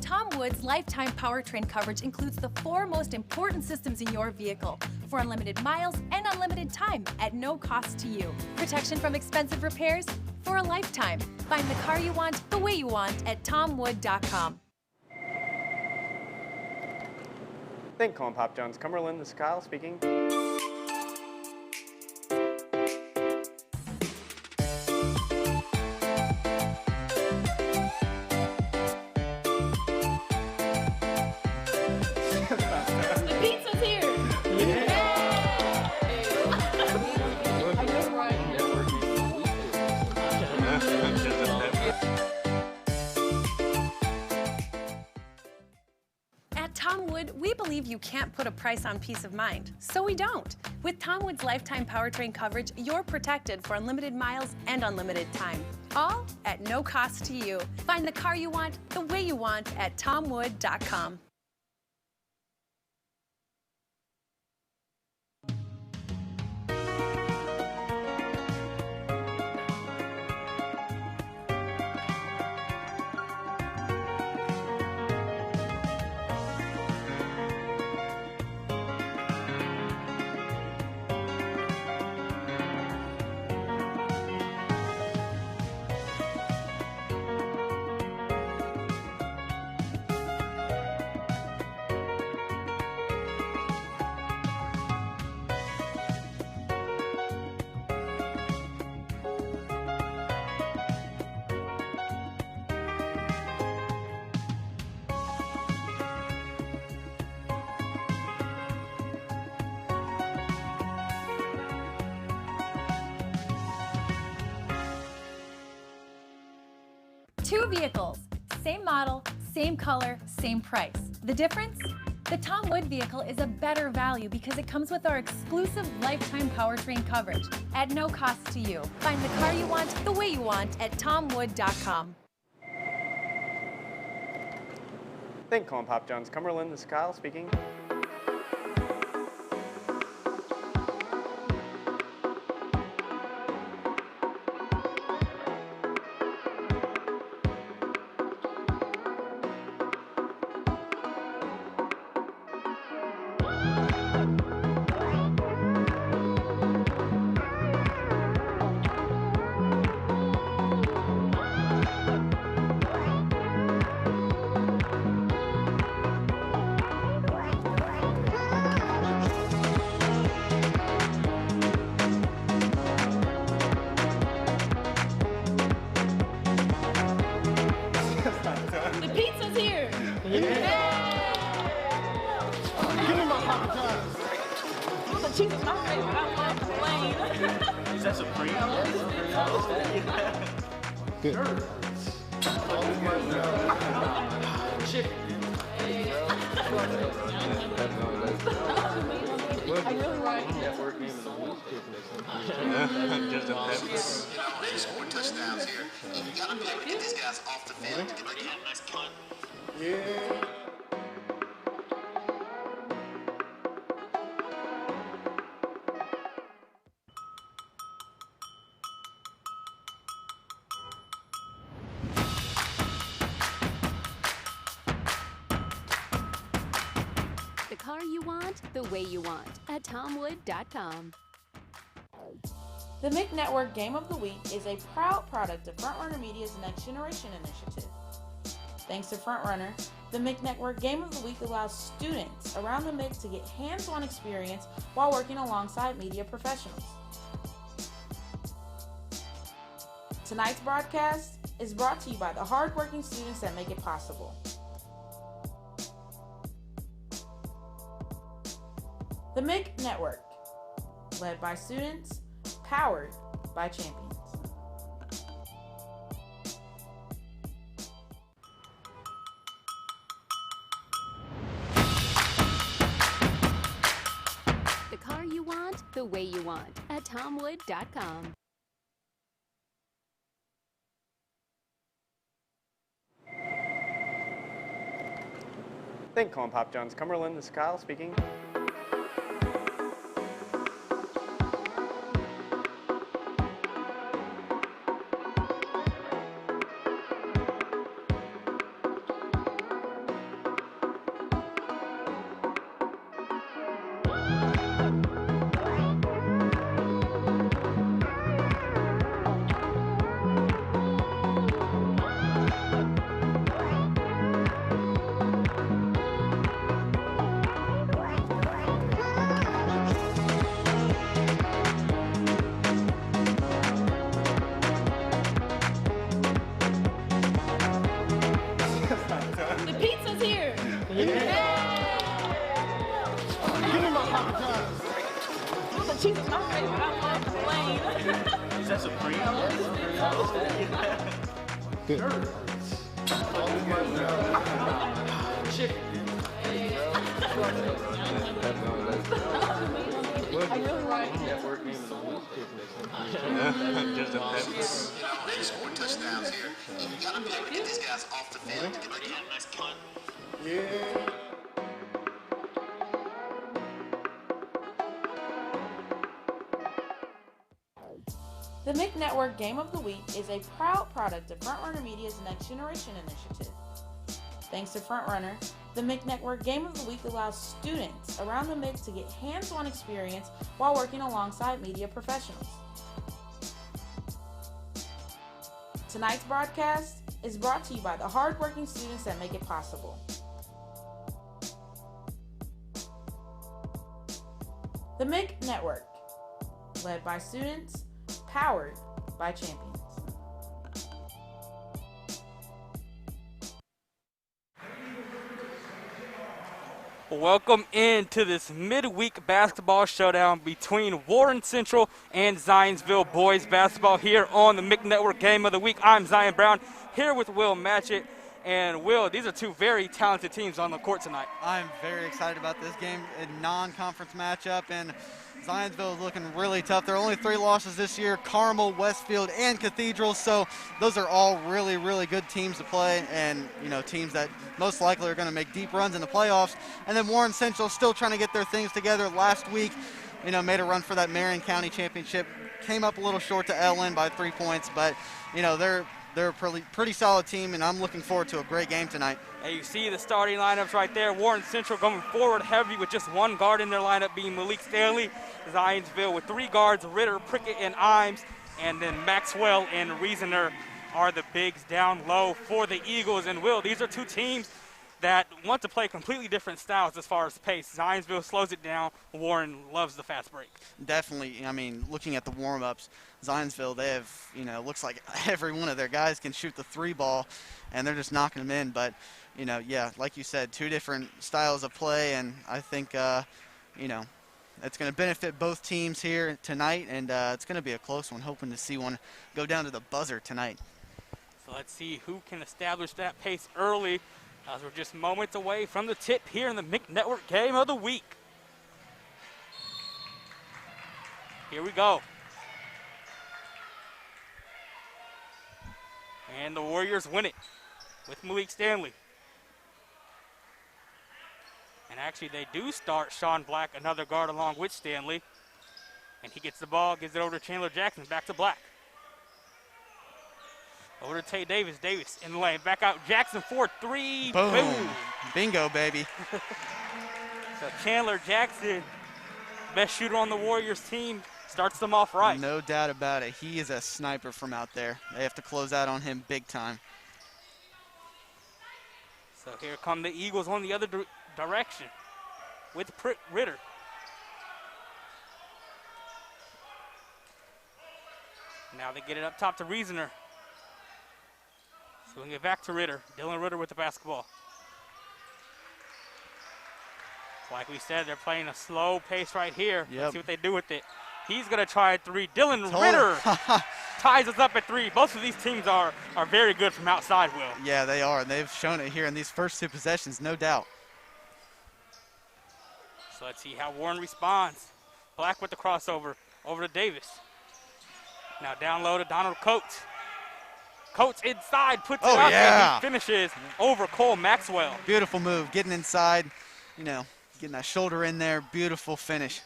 Tom Wood's lifetime powertrain coverage includes the 4 most important systems in your vehicle for unlimited miles and unlimited time at no cost to you. Protection from expensive repairs for a lifetime. Find the car you want the way you want at tomwood.com. Thank you, calling Pop John's Cumberland. This is Kyle speaking. At Tom Wood, we believe you can't put a price on peace of mind, so we don't. With Tom Wood's lifetime powertrain coverage, you're protected for unlimited miles and unlimited time, all at no cost to you. Find the car you want the way you want at tomwood.com. Two vehicles, same model, same color, same price. The difference? The Tom Wood vehicle is a better value because it comes with our exclusive lifetime powertrain coverage at no cost to you. Find the car you want the way you want at tomwood.com. Thank you, calling Pop John's Cumberland. This is Kyle speaking. The pizza's here! Yeah. Give me my Papa John's. The cheese is my favorite. I love plain. Is that Supreme? Good. Chicken. I really like network name is Just a pepper. They scored touchdowns here. You gotta be able to get these guys off the field to get the game. Nice punt. Yeah. want, the way you want at tomwood.com. The MIC Network Game of the Week is a proud product of Frontrunner Media's Next Generation Initiative. Thanks to Frontrunner, the MIC Network Game of the Week allows students around the MIC to get hands-on experience while working alongside media professionals. Tonight's broadcast is brought to you by the hardworking students that make it possible. The MIC Network, led by students, powered by champions. The car you want, the way you want at tomwood.com. Thank you, calling Pop John's Cumberland. This is Kyle speaking. The pizza's here! Give me my Papa John's. The cheese is my favorite. I love plain. Is that Supreme? Chicken. I really like it. They scored touchdowns here. You gotta be able to get these guys off the field to get the nice punt. The MIC Network Game of the Week is a proud product of Frontrunner Media's Next Generation Initiative. Thanks to Frontrunner, the MIC Network Game of the Week allows students around the MIC to get hands-on experience while working alongside media professionals. Tonight's broadcast is brought to you by the hardworking students that make it possible. The MIC Network, led by students, powered by champions. Welcome into this midweek basketball showdown between Warren Central and Zionsville boys basketball here on the MIC Network Game of the Week. I'm Zion Brown here with Will Matchett. And Will, these are two very talented teams on the court tonight. I'm very excited about this game, a non-conference matchup, and Zionsville is looking really tough. There are only 3 losses this year: Carmel, Westfield, and Cathedral. So those are all really, really good teams to play, and teams that most likely are going to make deep runs in the playoffs. And then Warren Central still trying to get their things together. Last week, made a run for that Marion County championship. Came up a little short to Ellen by 3 points, but they're a pretty solid team, and I'm looking forward to a great game tonight. And you see the starting lineups right there. Warren Central going forward heavy with just 1 guard in their lineup, being Malik Stanley. Zionsville with 3 guards, Ritter, Prickett, and Imes. And then Maxwell and Reasoner are the bigs down low for the Eagles. And Will, these are 2 teams that want to play completely different styles as far as pace. Zionsville slows it down. Warren loves the fast break. Definitely. I mean, looking at the warm-ups, Zionsville, they have, looks like every one of their guys can shoot the 3 ball, and they're just knocking them in. But, yeah, like you said, 2 different styles of play, and I think, it's going to benefit both teams here tonight, and it's going to be a close one, hoping to see one go down to the buzzer tonight. So let's see who can establish that pace early, as we're just moments away from the tip here in the MIC Network Game of the Week. Here we go. And the Warriors win it with Malik Stanley. And actually, they do start Sean Black, another guard, along with Stanley. And he gets the ball, gives it over to Chandler Jackson, back to Black. Over to Tate Davis. Davis in the lane. Back out Jackson for 3. Boom. Bingo, baby. So Chandler Jackson, best shooter on the Warriors team, starts them off right. No doubt about it. He is a sniper from out there. They have to close out on him big time. So here come the Eagles on the other direction with Ritter. Now they get it up top to Reasoner. Swing it back to Ritter. Dylan Ritter with the basketball. Like we said, they're playing a slow pace right here. Yep. Let's see what they do with it. He's going to try a three. Dylan Ritter ties us up at three. Both of these teams are very good from outside, Will. Yeah, they are. And they've shown it here in these first 2 possessions, no doubt. So let's see how Warren responds. Black with the crossover over to Davis. Now down low to Donald Coates. Coates inside, puts it up, and he finishes over Cole Maxwell. Beautiful move, getting inside, getting that shoulder in there. Beautiful finish.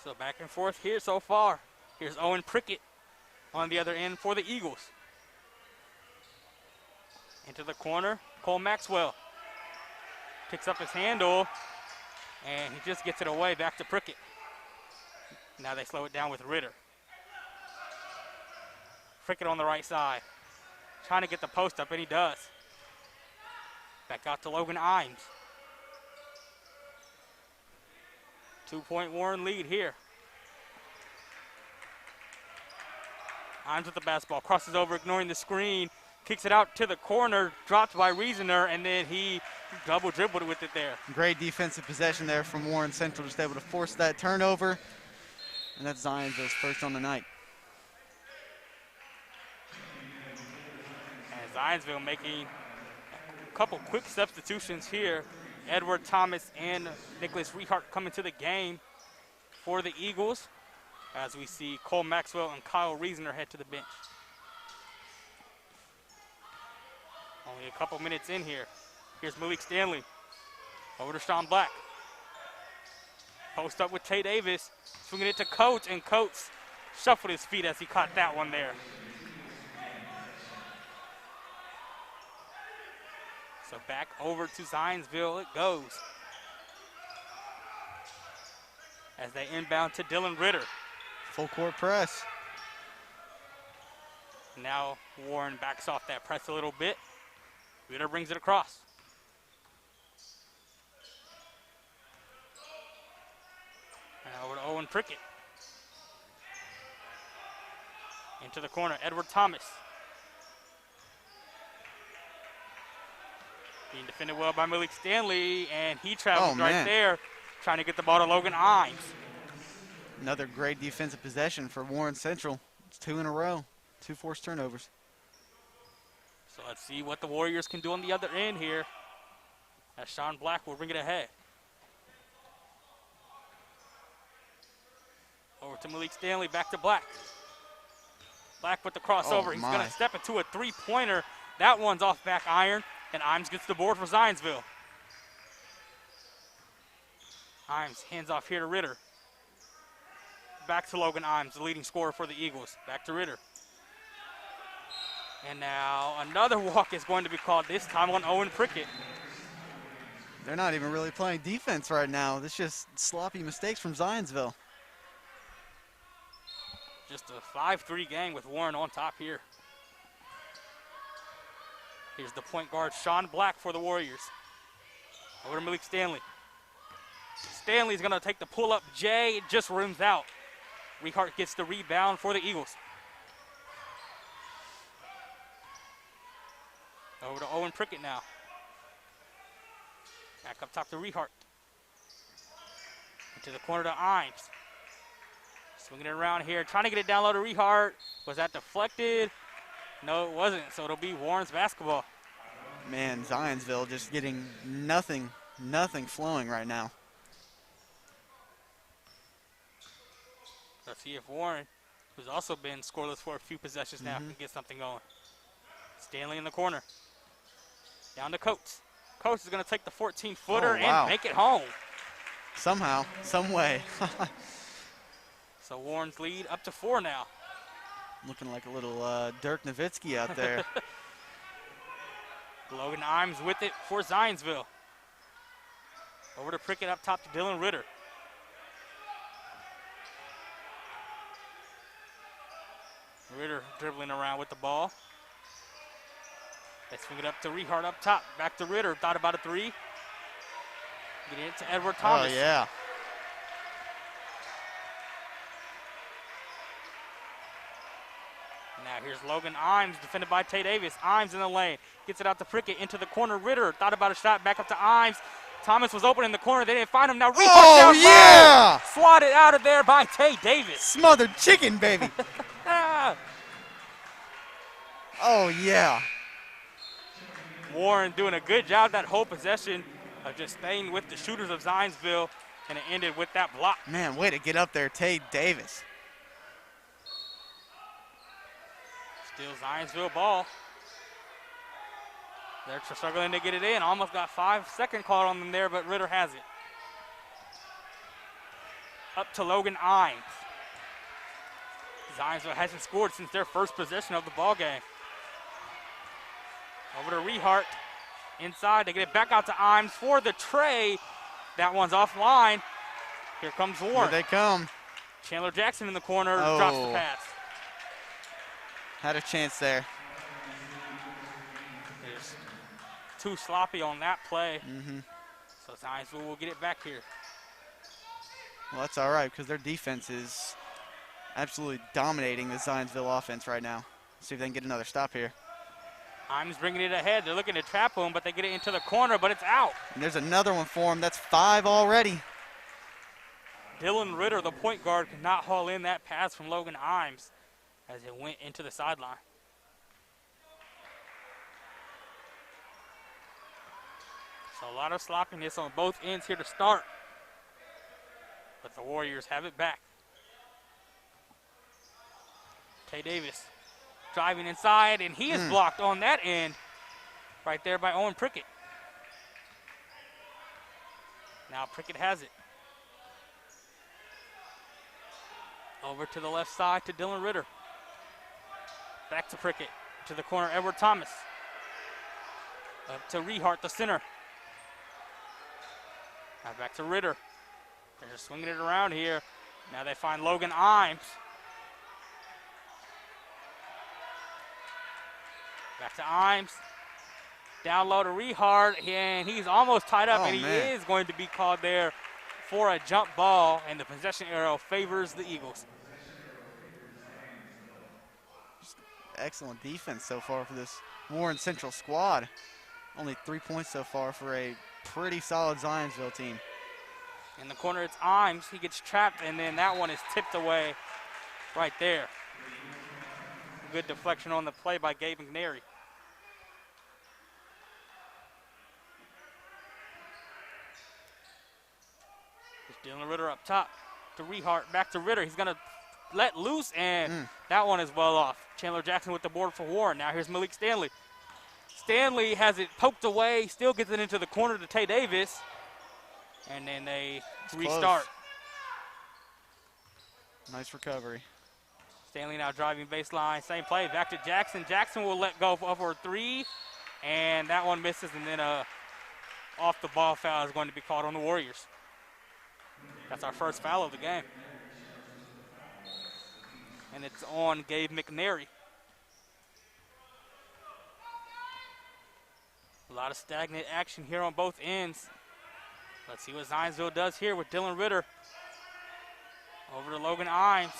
So back and forth here so far. Here's Owen Prickett on the other end for the Eagles. Into the corner, Cole Maxwell picks up his handle, and he just gets it away back to Prickett. Now they slow it down with Ritter. Prickett on the right side, trying to get the post up, and he does. Back out to Logan Imes. 2-point Warren lead here. Imes with the basketball, crosses over, ignoring the screen, kicks it out to the corner, dropped by Reasoner, and then he double dribbled with it there. Great defensive possession there from Warren Central, just able to force that turnover, and that's Zionsville's first on the night. And Zionsville making a couple quick substitutions here. Edward Thomas and Nicholas Rehart coming to the game for the Eagles, as we see Cole Maxwell and Kyle Reasoner head to the bench. Only a couple minutes in here. Here's Malik Stanley over to Sean Black. Post up with Tay Davis, swinging it to Coates, and Coates shuffled his feet as he caught that one there. So back over to Zionsville it goes. As they inbound to Dylan Ritter. Full court press. Now Warren backs off that press a little bit. Ritter brings it across. Now over to Owen Prickett. Into the corner, Edward Thomas. Being defended well by Malik Stanley, and he travels right there, trying to get the ball to Logan Imes. Another great defensive possession for Warren Central. It's 2 in a row, 2 forced turnovers. So let's see what the Warriors can do on the other end here, as Sean Black will bring it ahead. Over to Malik Stanley, back to Black. Black with the crossover. He's going to step into a three-pointer. That one's off back iron, and Imes gets the board for Zionsville. Imes hands off here to Ritter. Back to Logan Imes, the leading scorer for the Eagles. Back to Ritter. And now another walk is going to be called, this time on Owen Prickett. They're not even really playing defense right now. This is just sloppy mistakes from Zionsville. Just a 5-3 game with Warren on top here. Here's the point guard, Sean Black, for the Warriors. Over to Malik Stanley. Stanley's going to take the pull-up. Jay just rims out. Rehart gets the rebound for the Eagles. Over to Owen Prickett now. Back up top to Rehart. Into the corner to Imes. Swinging it around here, trying to get it down low to Rehart. Was that deflected? No, it wasn't, so it'll be Warren's basketball. Man, Zionsville just getting nothing flowing right now. Let's see if Warren, who's also been scoreless for a few possessions now, can get something going. Stanley in the corner. Down to Coates. Coates is going to take the 14-footer and make it home. Somehow, some way. So Warren's lead up to 4 now. Looking like a little Dirk Nowitzki out there. Logan Imes with it for Zionsville. Over to Prickett up top to Dylan Ritter. Ritter dribbling around with the ball. They swing it up to Rehart up top. Back to Ritter. Thought about a three. Get it to Edward Thomas. Oh, yeah. Now here's Logan Imes, defended by Tay Davis. Imes in the lane. Gets it out to Prickett into the corner. Ritter thought about a shot. Back up to Imes. Thomas was open in the corner. They didn't find him. Now Rehart Oh, down yeah! low. Swatted out of there by Tay Davis. Smothered chicken, baby. Oh, yeah. Warren doing a good job that whole possession of just staying with the shooters of Zionsville, and it ended with that block. Man, way to get up there, Tay Davis. Still Zionsville ball. They're struggling to get it in. Almost got 5-second call on them there, but Ritter has it. Up to Logan Imes. Zionsville hasn't scored since their first possession of the ball game. Over to Rehart. Inside, they get it back out to Imes for the tray. That one's offline. Here comes Warren. Here they come. Chandler Jackson in the corner, drops the pass. Had a chance there. There's too sloppy on that play. Mm-hmm. So Zionsville will get it back here. Well, that's all right because their defense is absolutely dominating the Zionsville offense right now. See if they can get another stop here. Imes bringing it ahead. They're looking to trap him, but they get it into the corner, but it's out. And there's another one for him. That's 5 already. Dylan Ritter, the point guard, could not haul in that pass from Logan Imes as it went into the sideline. So a lot of sloppiness on both ends here to start. But the Warriors have it back. Tay Davis driving inside, and he is blocked on that end right there by Owen Prickett. Now Prickett has it. Over to the left side to Dylan Ritter. Back to Prickett. To the corner, Edward Thomas. Up to Rehart, the center. Now back to Ritter. They're just swinging it around here. Now they find Logan Imes. Back to Imes. Down low to Rehart, and he's almost tied up, and he is going to be called there for a jump ball, and the possession arrow favors the Eagles. Excellent defense so far for this Warren Central squad. Only 3 points so far for a pretty solid Zionsville team. In the corner, it's Imes. He gets trapped, and then that one is tipped away right there. Good deflection on the play by Gabe McNary. There's Dylan Ritter up top to Rehart. Back to Ritter. He's going to let loose, and that one is well off. Chandler Jackson with the board for Warren. Now here's Malik Stanley. Stanley has it poked away, still gets it into the corner to Tay Davis, and then they restart. Nice recovery. Stanley now driving baseline, same play, back to Jackson. Jackson will let go for a three, and that one misses, and then a off the ball foul is going to be called on the Warriors. That's our first foul of the game. And it's on Gabe McNary. A lot of stagnant action here on both ends. Let's see what Zionsville does here with Dylan Ritter. Over to Logan Imes.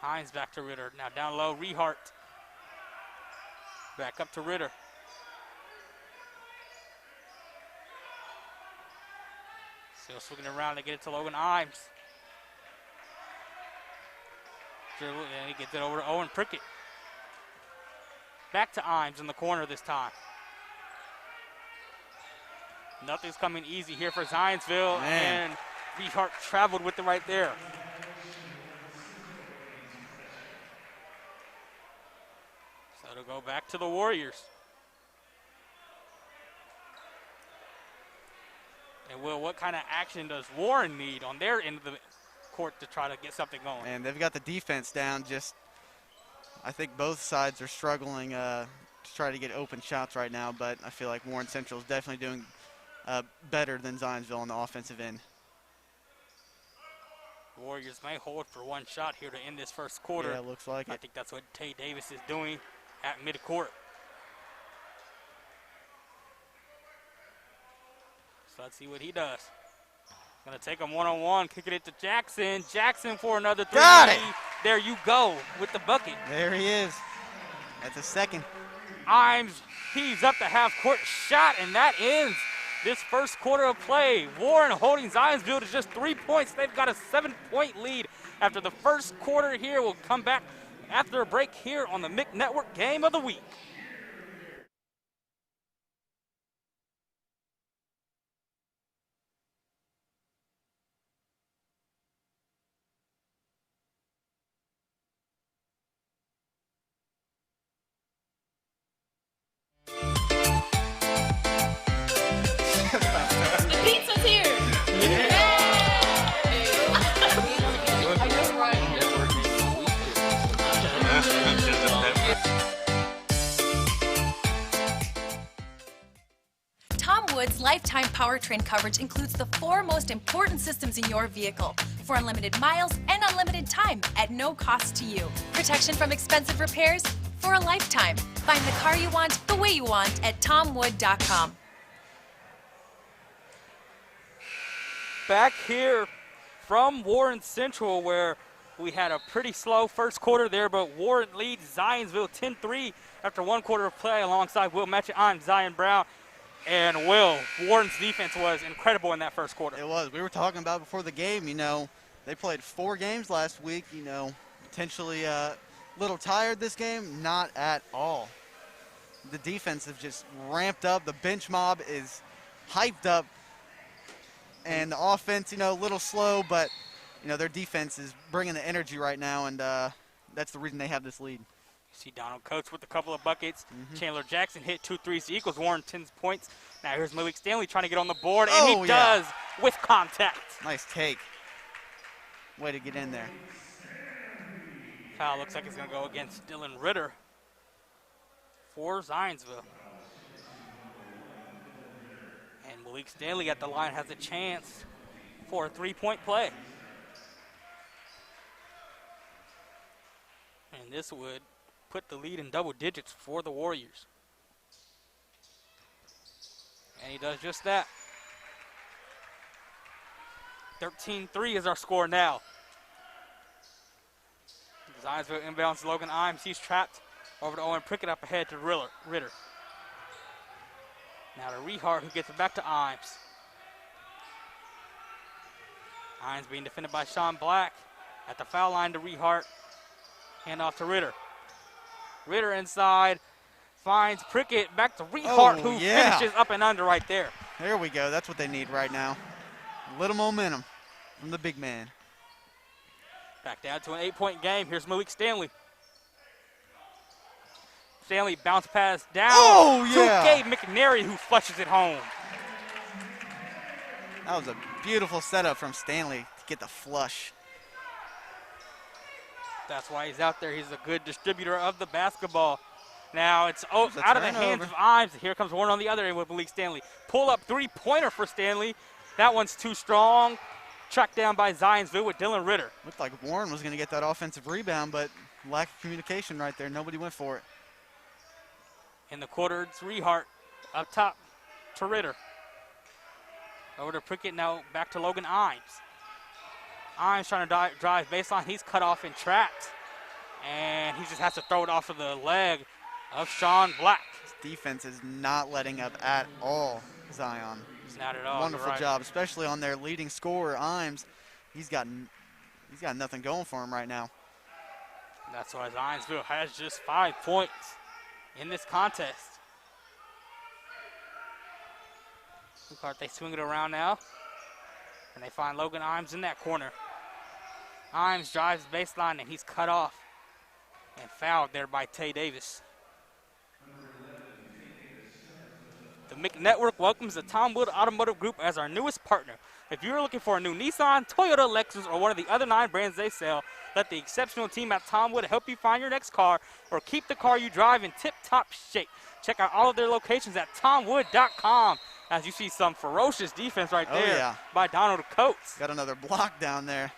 Imes back to Ritter. Now down low, Rehart. Back up to Ritter. Still swinging around to get it to Logan Imes. And he gets it over to Owen Prickett. Back to Imes in the corner this time. Nothing's coming easy here for Zionsville, and Rehart traveled with it right there. So to go back to the Warriors. And Will, what kind of action does Warren need on their end of the court to try to get something going? And they've got the defense down. Just, I think both sides are struggling to try to get open shots right now, but I feel like Warren Central is definitely doing better than Zionsville on the offensive end. Warriors may hold for one shot here to end this first quarter. Yeah, it looks like I it. think that's what Tay Davis is doing at midcourt. So let's see what he does. Gonna take him one-on-one, kicking it to Jackson. Jackson for another three. Got it! There you go with the bucket. There he is. That's a second. Imes heaves up the half-court shot, and that ends this first quarter of play. Warren holding Zionsville to just 3 points. They've got a 7-point lead after the first quarter here. We'll come back after a break here on the MIC Network Game of the Week. The pizza's here. Tom Wood's lifetime powertrain coverage includes the 4 most important systems in your vehicle for unlimited miles and unlimited time at no cost to you. Protection from expensive repairs for a lifetime. Find the car you want the way you want at tomwood.com. Back here from Warren Central, where we had a pretty slow first quarter there, but Warren leads Zionsville 10-3 after 1 quarter of play alongside Will Matchett. I'm Zion Brown. And Will, Warren's defense was incredible in that first quarter. It was. We were talking about before the game, they played 4 games last week, potentially a little tired this game. Not at all. The defense has just ramped up. The bench mob is hyped up. And the offense, a little slow, but, their defense is bringing the energy right now, and that's the reason they have this lead. See Donald Coates with a couple of buckets. Chandler Jackson hit 2 threes, equals Warren 10 points. Now here's Malik Stanley trying to get on the board, and he does with contact. Nice take. Way to get in there. Foul looks like it's going to go against Dylan Ritter for Zionsville. And Malik Stanley at the line has a chance for a 3-point play. And this would put the lead in double digits for the Warriors. And he does just that. 13-3 is our score now. Zionsville inbounds Logan Imes. He's trapped over to Owen Prickett, up ahead to Ritter. Now to Rehart, who gets it back to Imes. Imes being defended by Sean Black. At the foul line to Rehart. Hand off to Ritter. Ritter inside, finds Prickett, back to Rehart, who finishes up and under right there. There we go. That's what they need right now. A little momentum from the big man. Back down to an 8-point game. Here's Malik Stanley. Stanley bounce pass down to Gabe McNary, who flushes it home. That was a beautiful setup from Stanley to get the flush. That's why he's out there. He's a good distributor of the basketball. Now it's out of the hands of Imes. Here comes Warren on the other end with Malik Stanley. Pull up 3-pointer for Stanley. That one's too strong. Tracked down by Zionsville with Dylan Ritter. Looked like Warren was going to get that offensive rebound, but lack of communication right there. Nobody went for it. In the quarter, it's Rehart up top to Ritter. Over to Prickett, now back to Logan Imes. Imes trying to drive baseline. He's cut off and trapped. And he just has to throw it off of the leg of Sean Black. His defense is not letting up at all, Zion. Not at all. Wonderful job, especially on their leading scorer, Imes. He's got nothing going for him right now. That's why Zionsville has just 5 points in this contest. They swing it around now, and they find Logan Imes in that corner. Imes drives baseline, and he's cut off and fouled there by Tay Davis. The The MIC Network welcomes the Tom Wood Automotive Group as our newest partner. If you're looking for a new Nissan, Toyota, Lexus, or one of the other 9 brands they sell, let the exceptional team at Tom Wood help you find your next car or keep the car you drive in tip-top shape. Check out all of their locations at tomwood.com. As you see some ferocious defense right there by Donald Coates. Got another block down there.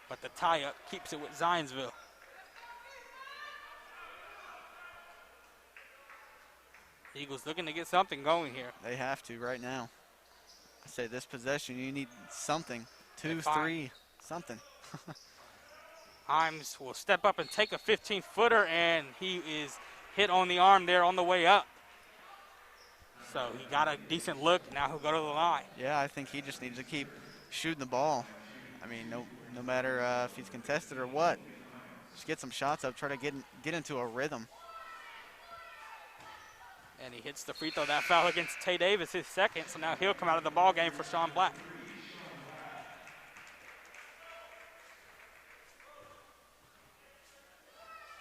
But the tie-up keeps it with Zionsville. Eagles looking to get something going here. They have to right now. I say this possession, you need something. 2, 3, something. Himes will step up and take a 15-footer, and he is hit on the arm there on the way up. So he got a decent look. Now he'll go to the line. Yeah, I think he just needs to keep shooting the ball. I mean, no matter if he's contested or what. Just get some shots up, try to get into a rhythm. And he hits the free throw. That foul against Tay Davis, his second. So now he'll come out of the ball game for Sean Black.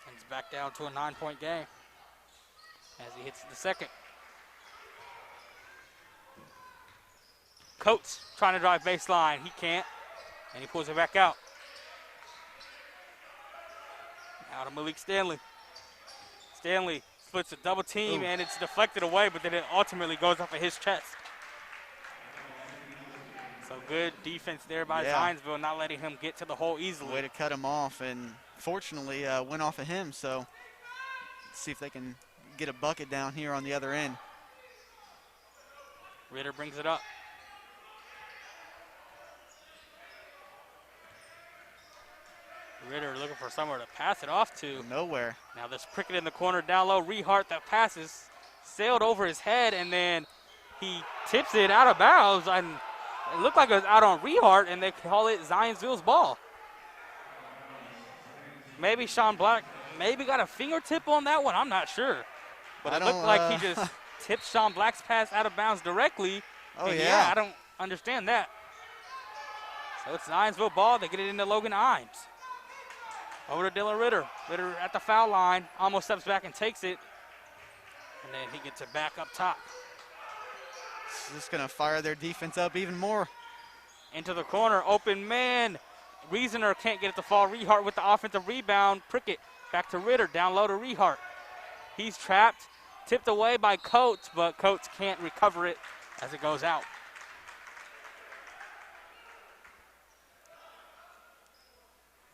And it's back down to a 9-point game as he hits the second. Coates trying to drive baseline. He can't. And he pulls it back out. Now to Malik Stanley. Stanley splits a double team, and it's deflected away, but then it ultimately goes off of his chest. So good defense there by Zionsville, not letting him get to the hole easily. Way to cut him off, and fortunately went off of him. So let's see if they can get a bucket down here on the other end. Ritter brings it up. Ritter looking for somewhere to pass it off to. Nowhere. Now there's Prickett in the corner down low. Rehart, that passes, sailed over his head, and then he tips it out of bounds. And it looked like it was out on Rehart, and they call it Zionsville's ball. Maybe Sean Black maybe got a fingertip on that one. I'm not sure. But it looked like he just tipped Sean Black's pass out of bounds directly. Oh, yeah, I don't understand that. So it's Zionsville ball. They get it into Logan Imes. Over to Dylan Ritter. Ritter at the foul line, almost steps back and takes it. And then he gets it back up top. This is going to fire their defense up even more. Into the corner, open man. Reasoner can't get it to fall. Rehart with the offensive rebound. Prickett back to Ritter, down low to Rehart. He's trapped, tipped away by Coates, but Coates can't recover it as it goes out.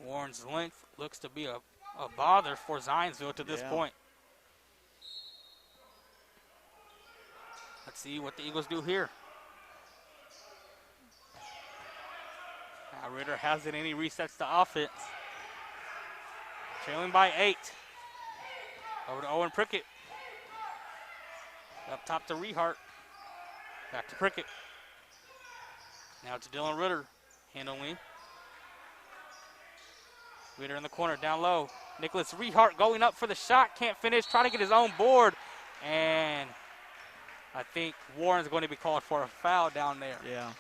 Warren's length looks to be a bother for Zionsville to this point. Let's see what the Eagles do here. Now Ritter has it and he resets the offense. Trailing by 8. Over to Owen Prickett. Up top to Rehart. Back to Prickett. Now to Dylan Ritter. Handling. Ritter in the corner, down low. Nicholas Rehart going up for the shot, can't finish, trying to get his own board. And I think Warren's going to be called for a foul down there. Yeah.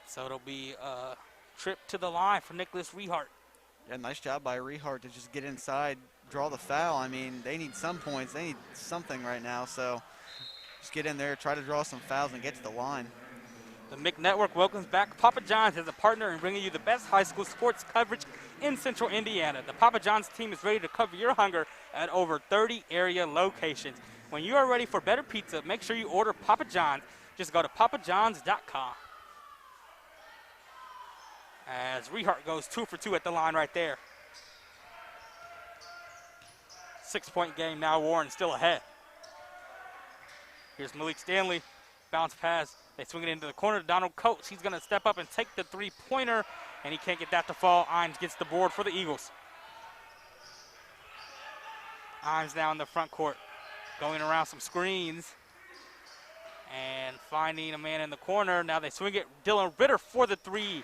So it'll be a trip to the line for Nicholas Rehart. Yeah, nice job by Rehart to just get inside, draw the foul. I mean, they need some points. They need something right now. So just get in there, try to draw some fouls, and get to the line. The MIC Network welcomes back Papa John's as a partner in bringing you the best high school sports coverage in Central Indiana. The Papa John's team is ready to cover your hunger at over 30 area locations. When you are ready for better pizza, make sure you order Papa John's. Just go to papajohns.com. As Rehart goes 2 for 2 at the line right there. 6-point game now. Warren still ahead. Here's Malik Stanley. Bounce pass. They swing it into the corner to Donald Coates. He's going to step up and take the three-pointer, and he can't get that to fall. Imes gets the board for the Eagles. Imes now in the front court, going around some screens and finding a man in the corner. Now they swing it. Dylan Ritter for the three,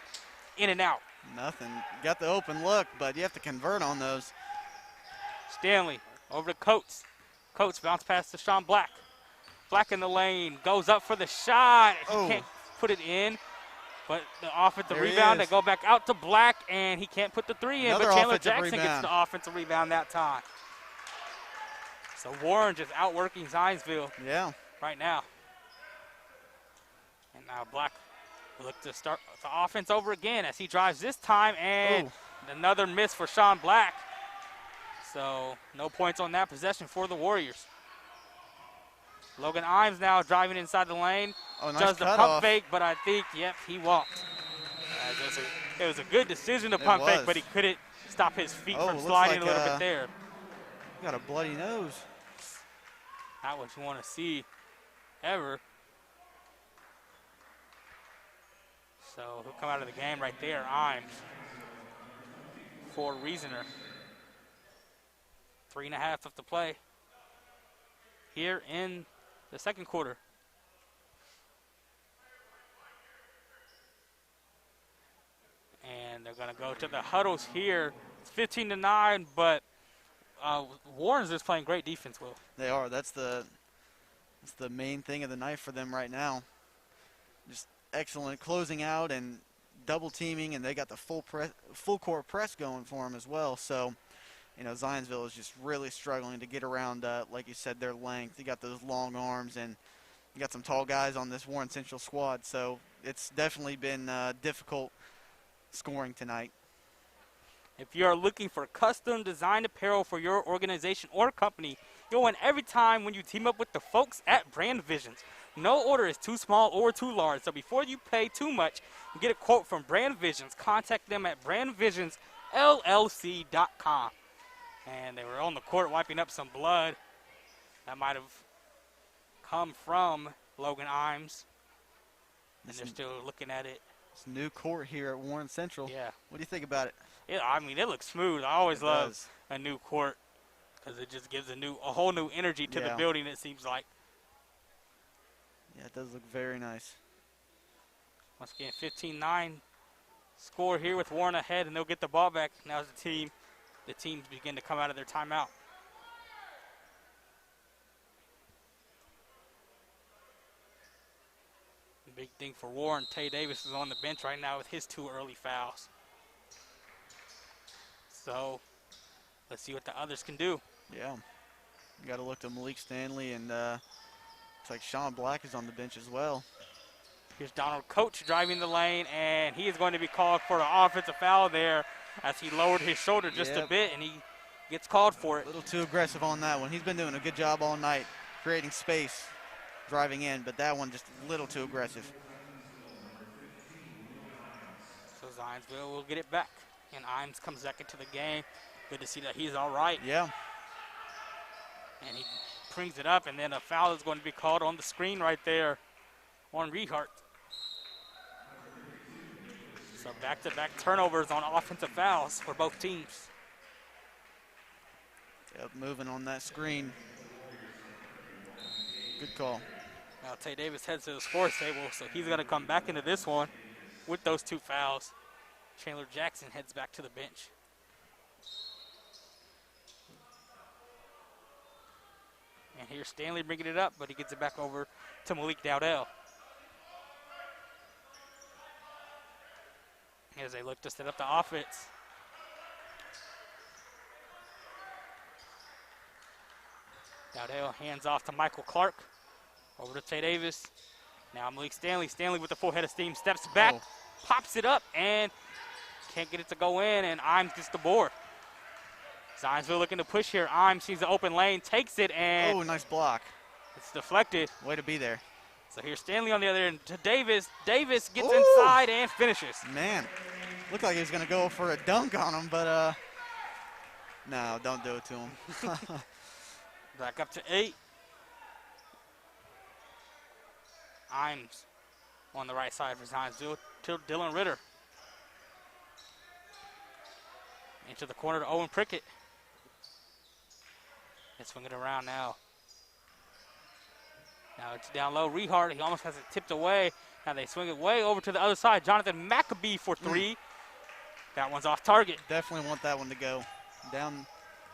in and out. Nothing. Got the open look, but you have to convert on those. Stanley over to Coates. Coates bounce pass to Sean Black. Black in the lane, goes up for the shot. He can't put it in, but the offensive rebound, they go back out to Black, and he can't put the three in, but Chandler Jackson gets the offensive rebound that time. So Warren just outworking Zionsville. Yeah. right now. And now Black will look to start the offense over again as he drives this time, and another miss for Sean Black. So no points on that possession for the Warriors. Logan Imes now driving inside the lane. Nice does the pump fake, but I think, yep, he walked. It was a good decision to pump fake, but he couldn't stop his feet from sliding a little bit there. Got a bloody nose. Not what you want to see ever. So he'll come out of the game right there, Imes, for Reasoner. 3.5 left to play here in the second quarter. And they're going to go to the huddles here. It's 15-9, but Warren's just playing great defense, Will. They are. That's the main thing of the night for them right now. Just excellent closing out and double teaming, and they got the full court press going for them as well. So, you know, Zionsville is just really struggling to get around, like you said, their length. You got those long arms, and you got some tall guys on this Warren Central squad. So it's definitely been difficult scoring tonight. If you are looking for custom designed apparel for your organization or company, you'll win every time when you team up with the folks at Brand Visions. No order is too small or too large, so before you pay too much and get a quote from Brand Visions, contact them at brandvisionsllc.com. And they were on the court wiping up some blood that might have come from Logan Imes. And they're still looking at it. It's a new court here at Warren Central. Yeah. What do you think about it? Yeah, I mean, it looks smooth. I always love a new court because it just gives a whole new energy to the building, it seems like. Yeah, it does look very nice. Once again, 15-9 score here with Warren ahead, and they'll get the ball back. Now as the teams begin to come out of their timeout. The big thing for Warren, Tay Davis is on the bench right now with his 2 early fouls. So let's see what the others can do. Yeah. You got to look to Malik Stanley, and looks like Sean Black is on the bench as well. Here's Donald Coach driving the lane, and he is going to be called for the offensive foul there as he lowered his shoulder just a bit, and he gets called for it. A little too aggressive on that one. He's been doing a good job all night creating space, driving in, but that one just a little too aggressive. So Zionsville will get it back, and Imes comes back into the game. Good to see that he's all right. Yeah. And he brings it up, and then a foul is going to be called on the screen right there on Rehart. So back-to-back turnovers on offensive fouls for both teams. Yep, moving on that screen. Good call. Now Tay Davis heads to the sports table, so he's going to come back into this one with those 2 fouls. Chandler Jackson heads back to the bench. And here's Stanley bringing it up, but he gets it back over to Malik Dowdell. As they look to set up the offense. Dowdell hands off to Michael Clark. Over to Tay Davis. Now Malik Stanley. Stanley with the full head of steam. Steps back, pops it up, and can't get it to go in, and Imes gets the board. Zionsville looking to push here. Imes sees the open lane, takes it, and nice block. It's deflected. Way to be there. So here's Stanley on the other end to Davis. Davis gets inside and finishes. Man, looked like he was going to go for a dunk on him, but no, don't do it to him. Back up to 8. Imes on the right side for Zionsville to Dylan Ritter. Into the corner to Owen Prickett. They swing it around now. Now it's down low. Rehart, he almost has it tipped away. Now they swing it way over to the other side. Jonathan McAbee for 3. That one's off target. Definitely want that one to go. Down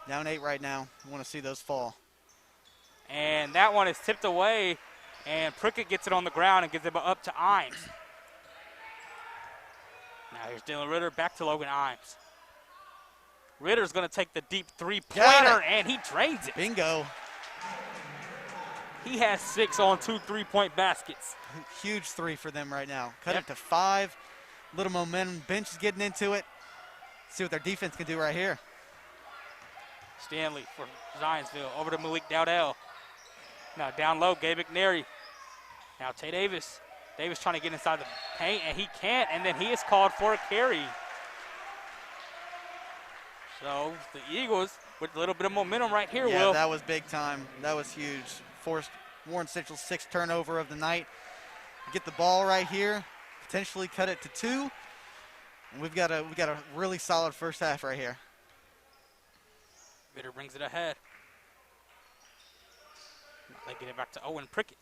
8 right now. You want to see those fall. And that one is tipped away, and Prickett gets it on the ground and gives it up to Imes. Now here's Dylan Ritter back to Logan Imes. Ritter's going to take the deep 3-pointer, and he drains it. Bingo. He has 6 on 2 3-point baskets. Huge 3 for them right now. Cut Yep. it to 5. Little momentum. Bench is getting into it. See what their defense can do right here. Stanley for Zionsville. Over to Malik Dowdell. Now down low, Gabe McNary. Now Tay Davis. Davis trying to get inside the paint, and he can't, and then he is called for a carry. So the Eagles with a little bit of momentum right here, Yeah, Will. that was big time. That was huge. Forced Warren Central's 6th turnover of the night. Get the ball right here. Potentially cut it to 2. And we've got a really solid first half right here. Ritter brings it ahead. They get it back to Owen Prickett.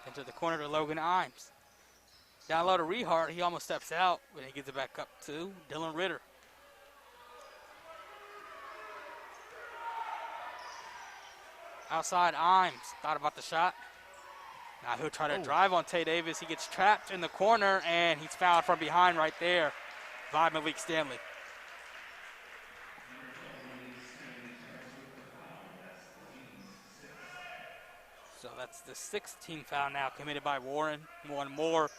Into the corner to Logan Imes. Down low to Rehart. He almost steps out, but he gets it back up to Dylan Ritter. Outside Imes. Thought about the shot. Now he'll try to drive on Tay Davis. He gets trapped in the corner, and he's fouled from behind right there by Malik Stanley. So that's the 16th foul now committed by Warren. One more,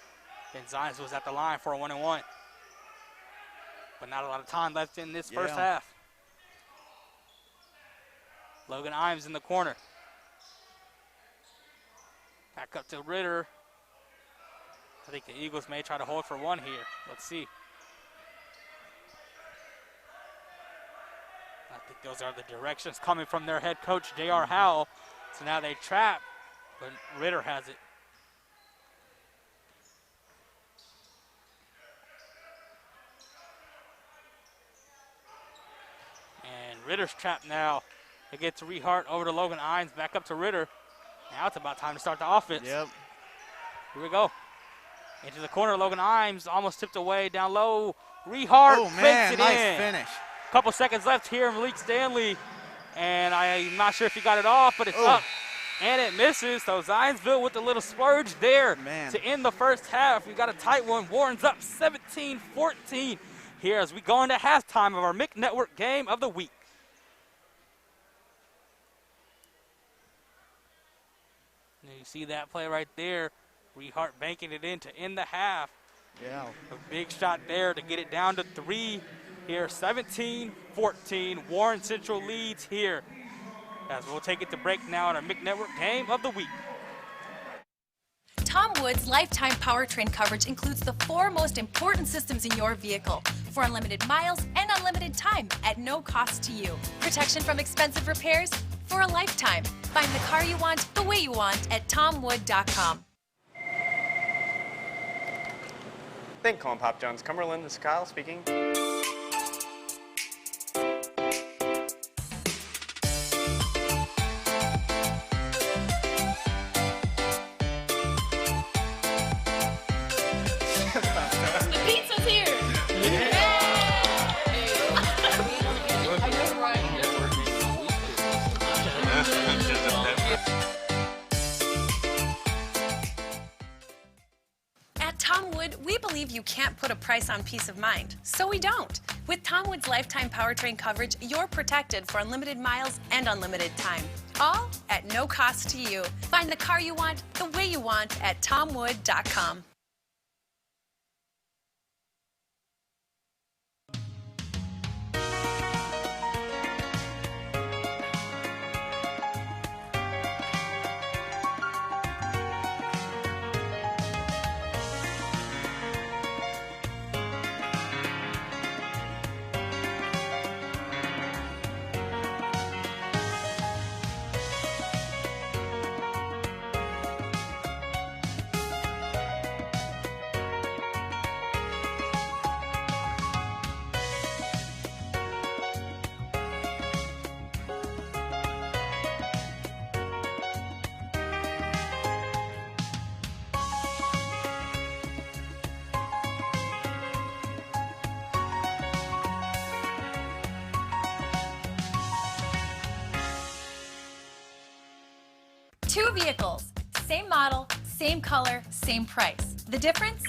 and Zions was at the line for a 1-and-1. But not a lot of time left in this first half. Logan Imes in the corner. Back up to Ritter. I think the Eagles may try to hold for 1 here. Let's see. I think those are the directions coming from their head coach, J.R. Howell. So now they trap, but Ritter has it. And Ritter's trapped now. They get to Rehart, over to Logan Imes, back up to Ritter. Now it's about time to start the offense. Yep. Here we go. Into the corner, Logan Imes almost tipped away, down low. Rehart fakes it nice in. finish. Couple seconds left here, Malik Stanley. And I'm not sure if he got it off, but it's up. And it misses. So Zionsville with a little splurge there to end the first half. We got a tight one. Warren's up 17-14 here as we go into halftime of our MIC Network Game of the Week. And you see that play right there. Rehart banking it in to end the half. Yeah. A big shot there to get it down to 3 here. 17-14. Warren Central leads here. As we'll take it to break now on our MIC Network Game of the Week. Tom Wood's lifetime powertrain coverage includes the 4 most important systems in your vehicle for unlimited miles and unlimited time at no cost to you. Protection from expensive repairs for a lifetime. Find the car you want the way you want at tomwood.com. Thank you, calling Pop Jones Cumberland. This is Kyle speaking. The pizza's here. At Tom Wood, we believe you can't put a price on peace of mind, so we don't. With Tom Wood's lifetime powertrain coverage, you're protected for unlimited miles and unlimited time, all at no cost to you. Find the car you want the way you want at tomwood.com. Two vehicles, same model, same color, same price. The difference?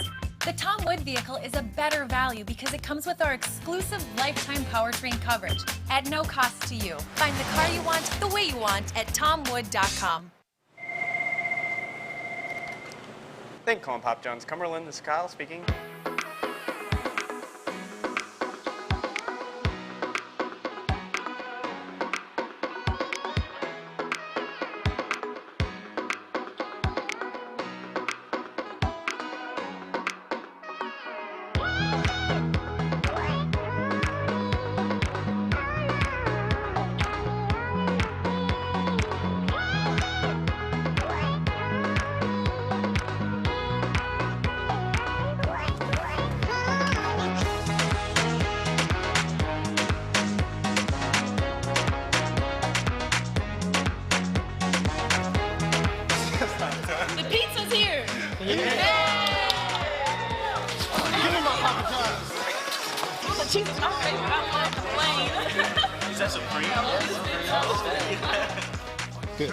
The Tom Wood vehicle is a better value because it comes with our exclusive lifetime powertrain coverage at no cost to you. Find the car you want the way you want at tomwood.com. Thank you, calling Pop John's Cumberland. This is Kyle speaking. The pizza's here. Give me my Papa John's. The cheese is my favorite. I love the plain. Is that Supreme? Good.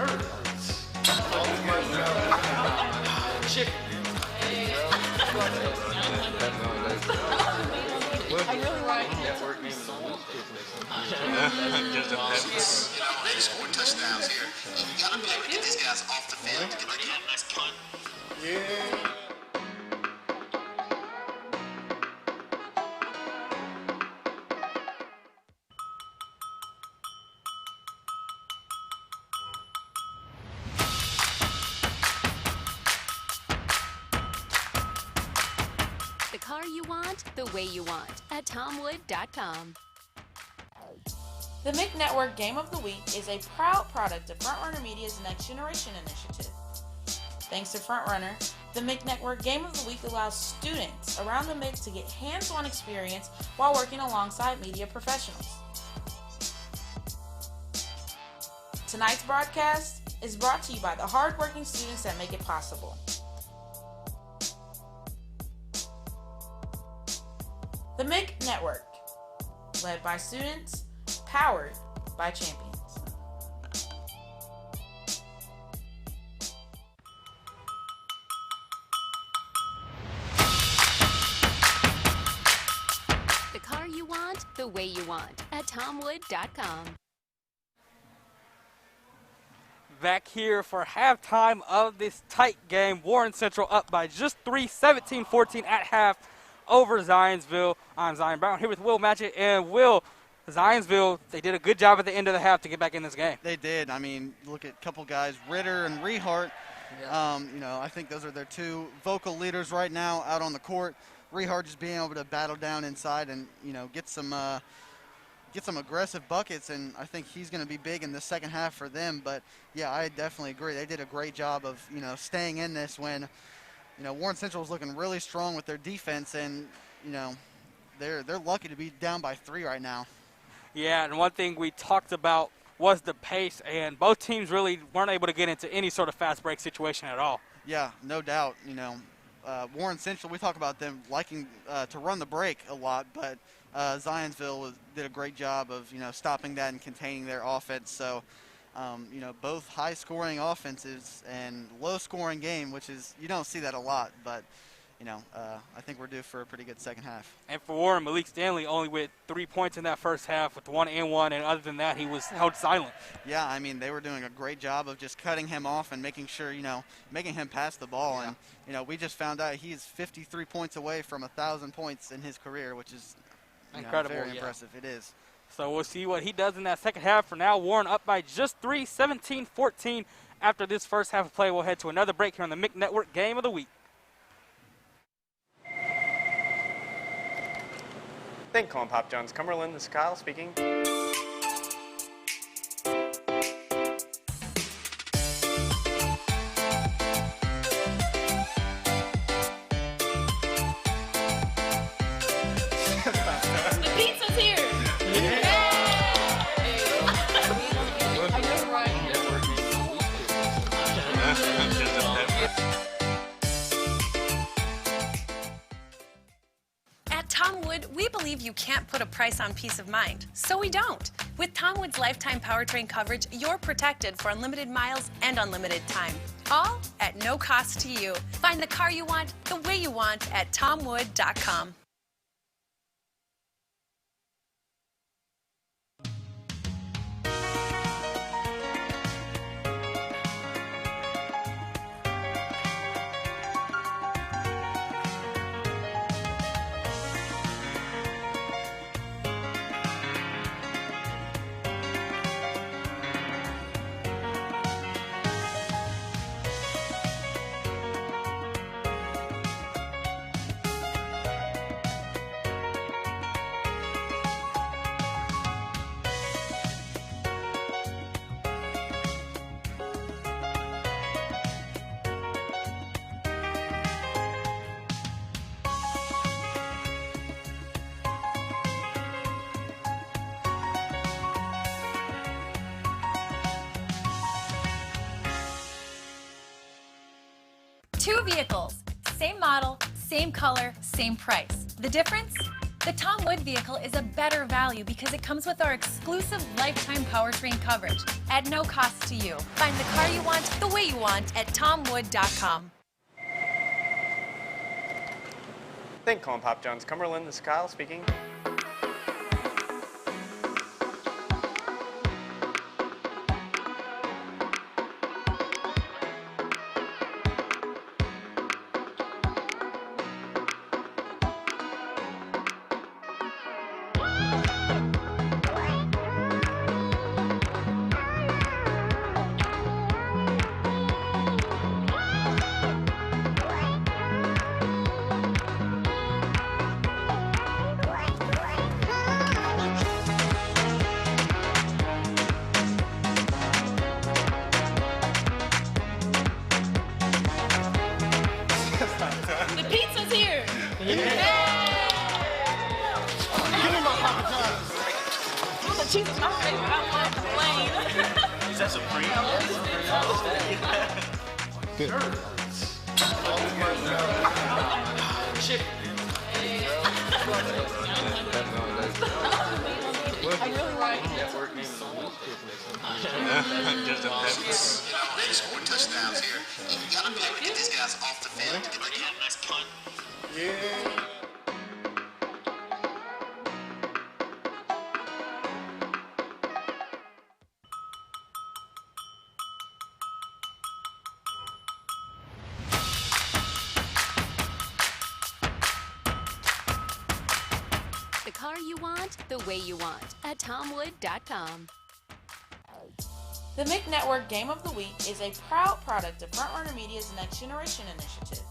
Chicken. I really like it. They scored touchdowns here. You gotta be able to get these guys off the field to get ready to have a nice punt. The car you want, the way you want at tomwood.com. The MIC Network Game of the Week is a proud product of Frontrunner Media's Next Generation initiative. Thanks to Frontrunner, the MIC Network Game of the Week allows students around the MIC to get hands-on experience while working alongside media professionals. Tonight's broadcast is brought to you by the hardworking students that make it possible. The MIC Network, led by students, powered by champions. The car you want, the way you want at tomwood.com. Back here for halftime of this tight game. Warren Central up by just 3, 17-14 at half over Zionsville. I'm Zion Brown here with Will Matchett. And Will, Zionsville, they did a good job at the end of the half to get back in this game. They did. I mean, look at a couple guys, Ritter and Rehart. I think those are their two vocal leaders right now out on the court. Rehart just being able to battle down inside and, get some aggressive buckets, and I think he's going to be big in the second half for them. But, yeah, I definitely agree. They did a great job of, staying in this when, Warren Central was looking really strong with their defense, and, they're lucky to be down by 3 right now. Yeah, and one thing we talked about was the pace, and both teams really weren't able to get into any sort of fast break situation at all. Yeah, no doubt. Warren Central, we talk about them liking to run the break a lot, but Zionsville did a great job of, stopping that and containing their offense. So, both high-scoring offenses and low-scoring game, which is, you don't see that a lot, but, I think we're due for a pretty good second half. And for Warren, Malik Stanley only with 3 points in that first half with 1 and 1, and other than that, he was held silent. Yeah, I mean, they were doing a great job of just cutting him off and making sure, making him pass the ball. Yeah. And, we just found out he's 53 points away from 1,000 points in his career, which is incredible. Very yeah. impressive. It is. So we'll see what he does in that second half. For now, Warren up by just 3, 17-14. After this first half of play, we'll head to another break here on the MIC Network Game of the Week. Thank you, calling Pop John's Cumberland. This is Kyle speaking. The pizza's here. I really like it. At Tom Wood, we believe you can't put a price on peace of mind, so we don't. With Tom Wood's lifetime powertrain coverage, you're protected for unlimited miles and unlimited time. all at no cost to you. Find the car you want the way you want at tomwood.com. Two vehicles, same model, same color, same price. The difference? The Tom Wood vehicle is a better value because it comes with our exclusive lifetime powertrain coverage at no cost to you. Find the car you want the way you want at tomwood.com. Thank you, calling Pop John's Cumberland. This is Kyle speaking. The pizza's here. Give me my Papa John's. The cheese is my favorite. I love the plain. Is that Supreme? Good. Chicken. I really like it. Just a They scored touchdowns here. You gotta be able to get these guys off the field to get the next punt. The car you want, the way you want at tomwood.com. The MIC Network Game of the Week is a proud product of Frontrunner Media's Next Generation Initiative.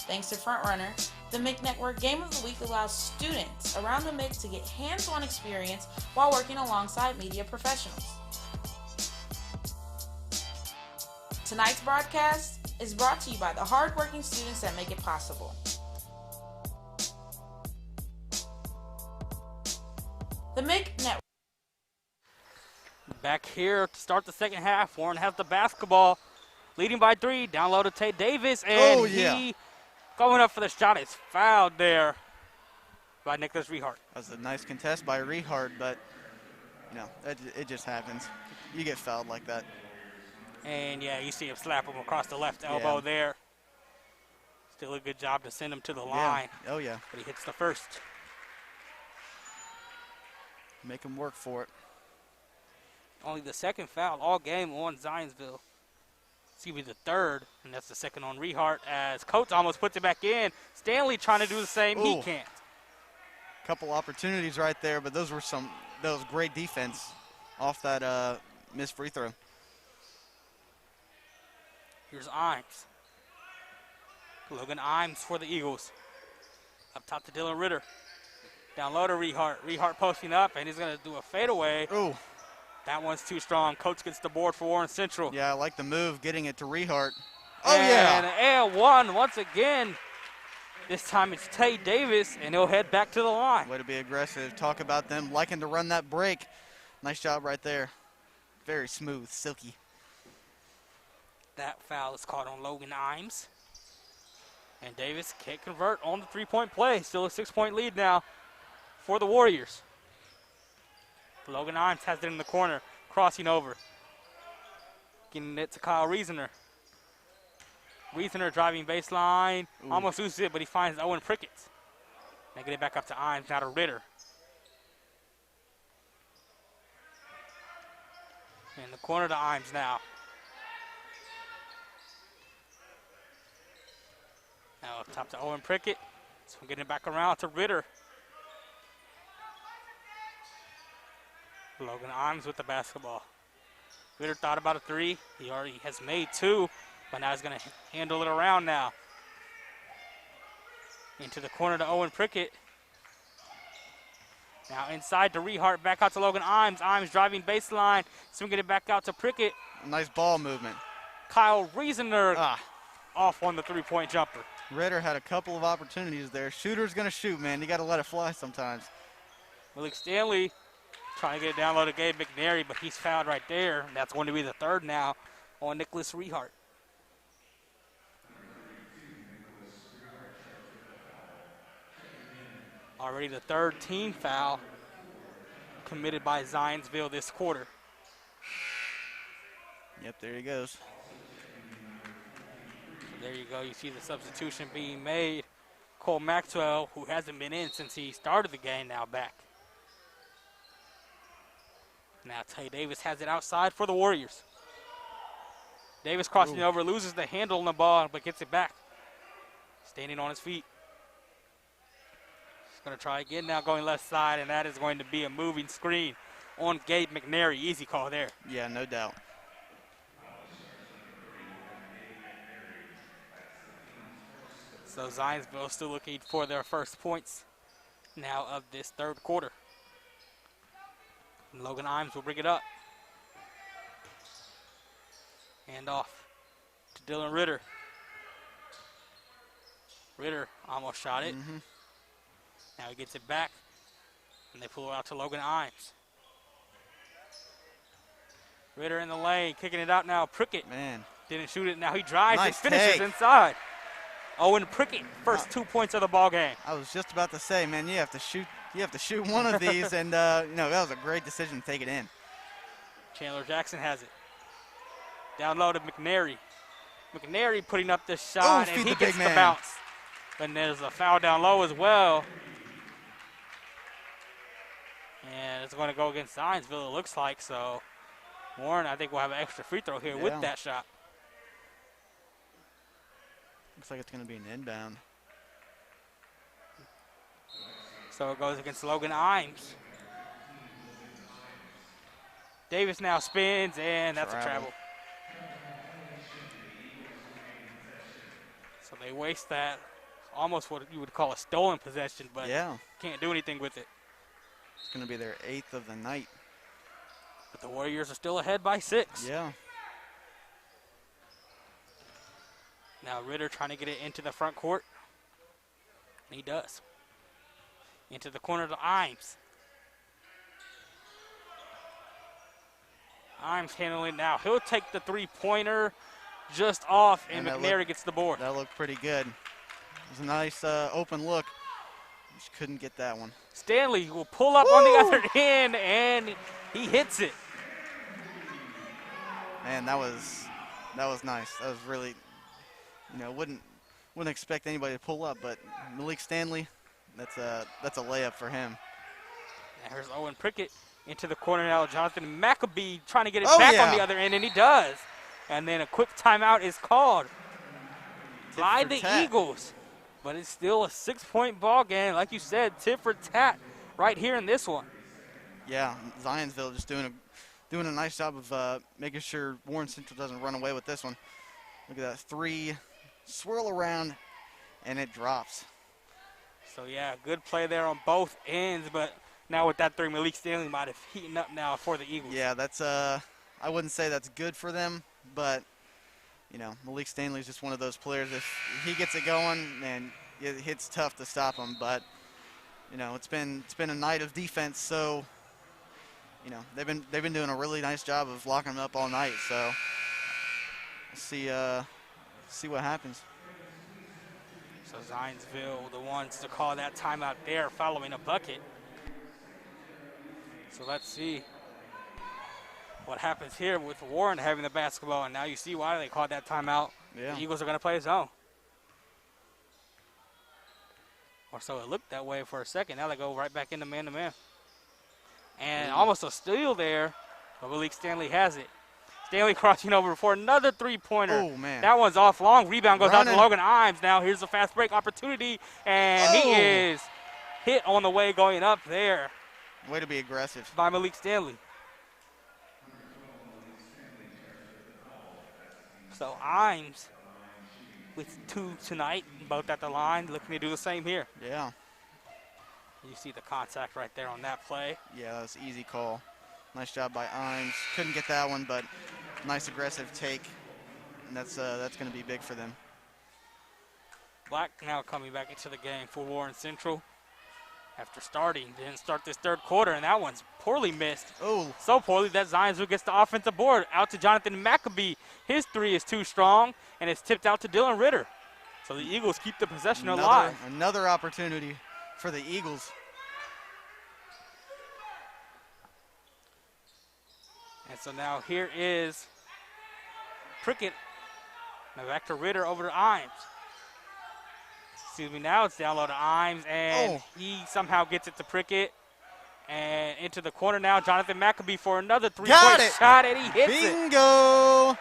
Thanks to Frontrunner, the MIC Network Game of the Week allows students around the MIC to get hands-on experience while working alongside media professionals. Tonight's broadcast is brought to you by the hardworking students that make it possible. The MIC Network. Back here to start the second half. Warren has the basketball, leading by 3. Down low to Tate Davis, and he going up for the shot is fouled there by Nicholas Rehart. That was a nice contest by Rehart, but you know it just happens. You get fouled like that. And yeah, you see him slap him across the left elbow there. Still a good job to send him to the line. Oh yeah. But he hits the first. Make him work for it. Only the second foul all game on Zionsville. Excuse me, the third, and that's the second on Rehart as Coates almost puts it back in. Stanley trying to do the same. Ooh. He can't. Couple opportunities right there, but that was great defense off that missed free throw. Here's Imes. Logan Imes for the Eagles. Up top to Dylan Ritter. Down low to Rehart. Rehart posting up, and he's going to do a fadeaway. Ooh. That one's too strong. Coach gets the board for Warren Central. Yeah, I like the move, getting it to Rehart. And one once again. This time it's Tate Davis, and he'll head back to the line. Way to be aggressive. Talk about them liking to run that break. Nice job right there. Very smooth, silky. That foul is caught on Logan Imes. And Davis can't convert on the three-point play. Still a 6-point lead now for the Warriors. Logan Imes has it in the corner, crossing over. Getting it to Kyle Reasoner. Reasoner driving baseline. Almost loses it, but he finds Owen Prickett. Now get it back up to Imes, now to Ritter. In the corner to Imes now. Now up top to Owen Prickett. So we're getting it back around to Ritter. Logan Imes with the basketball. Ritter thought about a three. He already has made two, but now he's going to handle it around now. Into the corner to Owen Prickett. Now inside to Rehart, back out to Logan Imes. Imes driving baseline, swinging it back out to Prickett. Nice ball movement. Kyle Reasoner off on the three-point jumper. Ritter had a couple of opportunities there. Shooter's going to shoot, man. You got to let it fly sometimes. Malik Stanley trying to get it down low to Gabe McNary, but he's fouled right there. And that's going to be the third now on Nicholas Rehart. Already the third team foul committed by Zionsville this quarter. Yep, there he goes. So there you go. You see the substitution being made. Cole Maxwell, who hasn't been in since he started the game, now back. Now Tay Davis has it outside for the Warriors. Davis crossing it over, loses the handle on the ball, but gets it back. Standing on his feet. He's going to try again now, going left side, and that is going to be a moving screen on Gabe McNary. Easy call there. Yeah, no doubt. So Zionsville still looking for their first points now of this third quarter. And Logan Imes will bring it up. Hand off to Dylan Ritter. Ritter almost shot it. Now he gets it back, and they pull it out to Logan Imes. Ritter in the lane, kicking it out now. Prickett didn't shoot it. Now he drives and finishes inside. Owen Prickett, first 2 points of the ball game. I was just about to say, man, you have to shoot. You have to shoot one of these, and that was a great decision to take it in. Chandler Jackson has it. Down low to McNary. McNary putting up the shot, and he gets the bounce. And there's a foul down low as well. And it's going to go against Zionsville, it looks like. So Warren, I think, will have an extra free throw here with that shot. Looks like it's going to be an inbound. So it goes against Logan Imes. Davis now spins, and that's a travel. So they waste that. Almost what you would call a stolen possession, but can't do anything with it. It's going to be their 8th of the night. But the Warriors are still ahead by 6. Yeah. Now Ritter trying to get it into the front court. And he does. Into the corner to Imes. Imes handling it now. He'll take the three-pointer just off, and McNary gets the board. That looked pretty good. It was a nice open look. Just couldn't get that one. Stanley will pull up on the other end, and he hits it. Man, that was nice. That was really, wouldn't expect anybody to pull up, but Malik Stanley, that's a layup for him. And here's Owen Prickett into the corner now. Jonathan McAbee trying to get it back on the other end, and he does. And then a quick timeout is called by the Eagles. But it's still a 6-point ball game. Like you said, tit for tat right here in this one. Yeah, Zionsville just doing a nice job of making sure Warren Central doesn't run away with this one. Look at that three, swirl around, and it drops. So, yeah, good play there on both ends. But now with that three, Malik Stanley might have heated up now for the Eagles. Yeah, that's I wouldn't say that's good for them, but Malik Stanley's just one of those players. If he gets it going, and it's tough to stop him. But it's been a night of defense, so they've been doing a really nice job of locking him up all night. So we'll see what happens. So Zionsville, the ones to call that timeout there, following a bucket. So let's see what happens here with Warren having the basketball, and now you see why they called that timeout Yeah. The Eagles are going to play zone. Or so it looked that way for a second. Now they go right back into man-to-man. And almost a steal there, but Malik Stanley has it. Stanley crossing over for another three-pointer. Oh, man. That one's off long. Rebound goes out Running. to Logan Imes. Now here's a fast break opportunity, and he is hit on the way going up there Way to be aggressive. by Malik Stanley. So Imes with 2 tonight, both at the line, looking to do the same here. Yeah. You see the contact right there on that play. Yeah, that was an easy call. Nice job by Imes. Couldn't get that one, but nice aggressive take. And that's going to be big for them. Black now coming back into the game for Warren Central. After didn't start this third quarter, and that one's poorly missed. Oh. So poorly that Zionsville gets the offensive board. Out to Jonathan McAbee. His 3 is too strong, and it's tipped out to Dylan Ritter. So the Eagles keep the possession alive. Another opportunity for the Eagles. And so now here is Prickett. Now back to Ritter over to Imes. Excuse me, now it's down low to Imes, and he somehow gets it to Prickett. And into the corner now, Jonathan McAbee for another three-point shot, and he hits it. Bingo!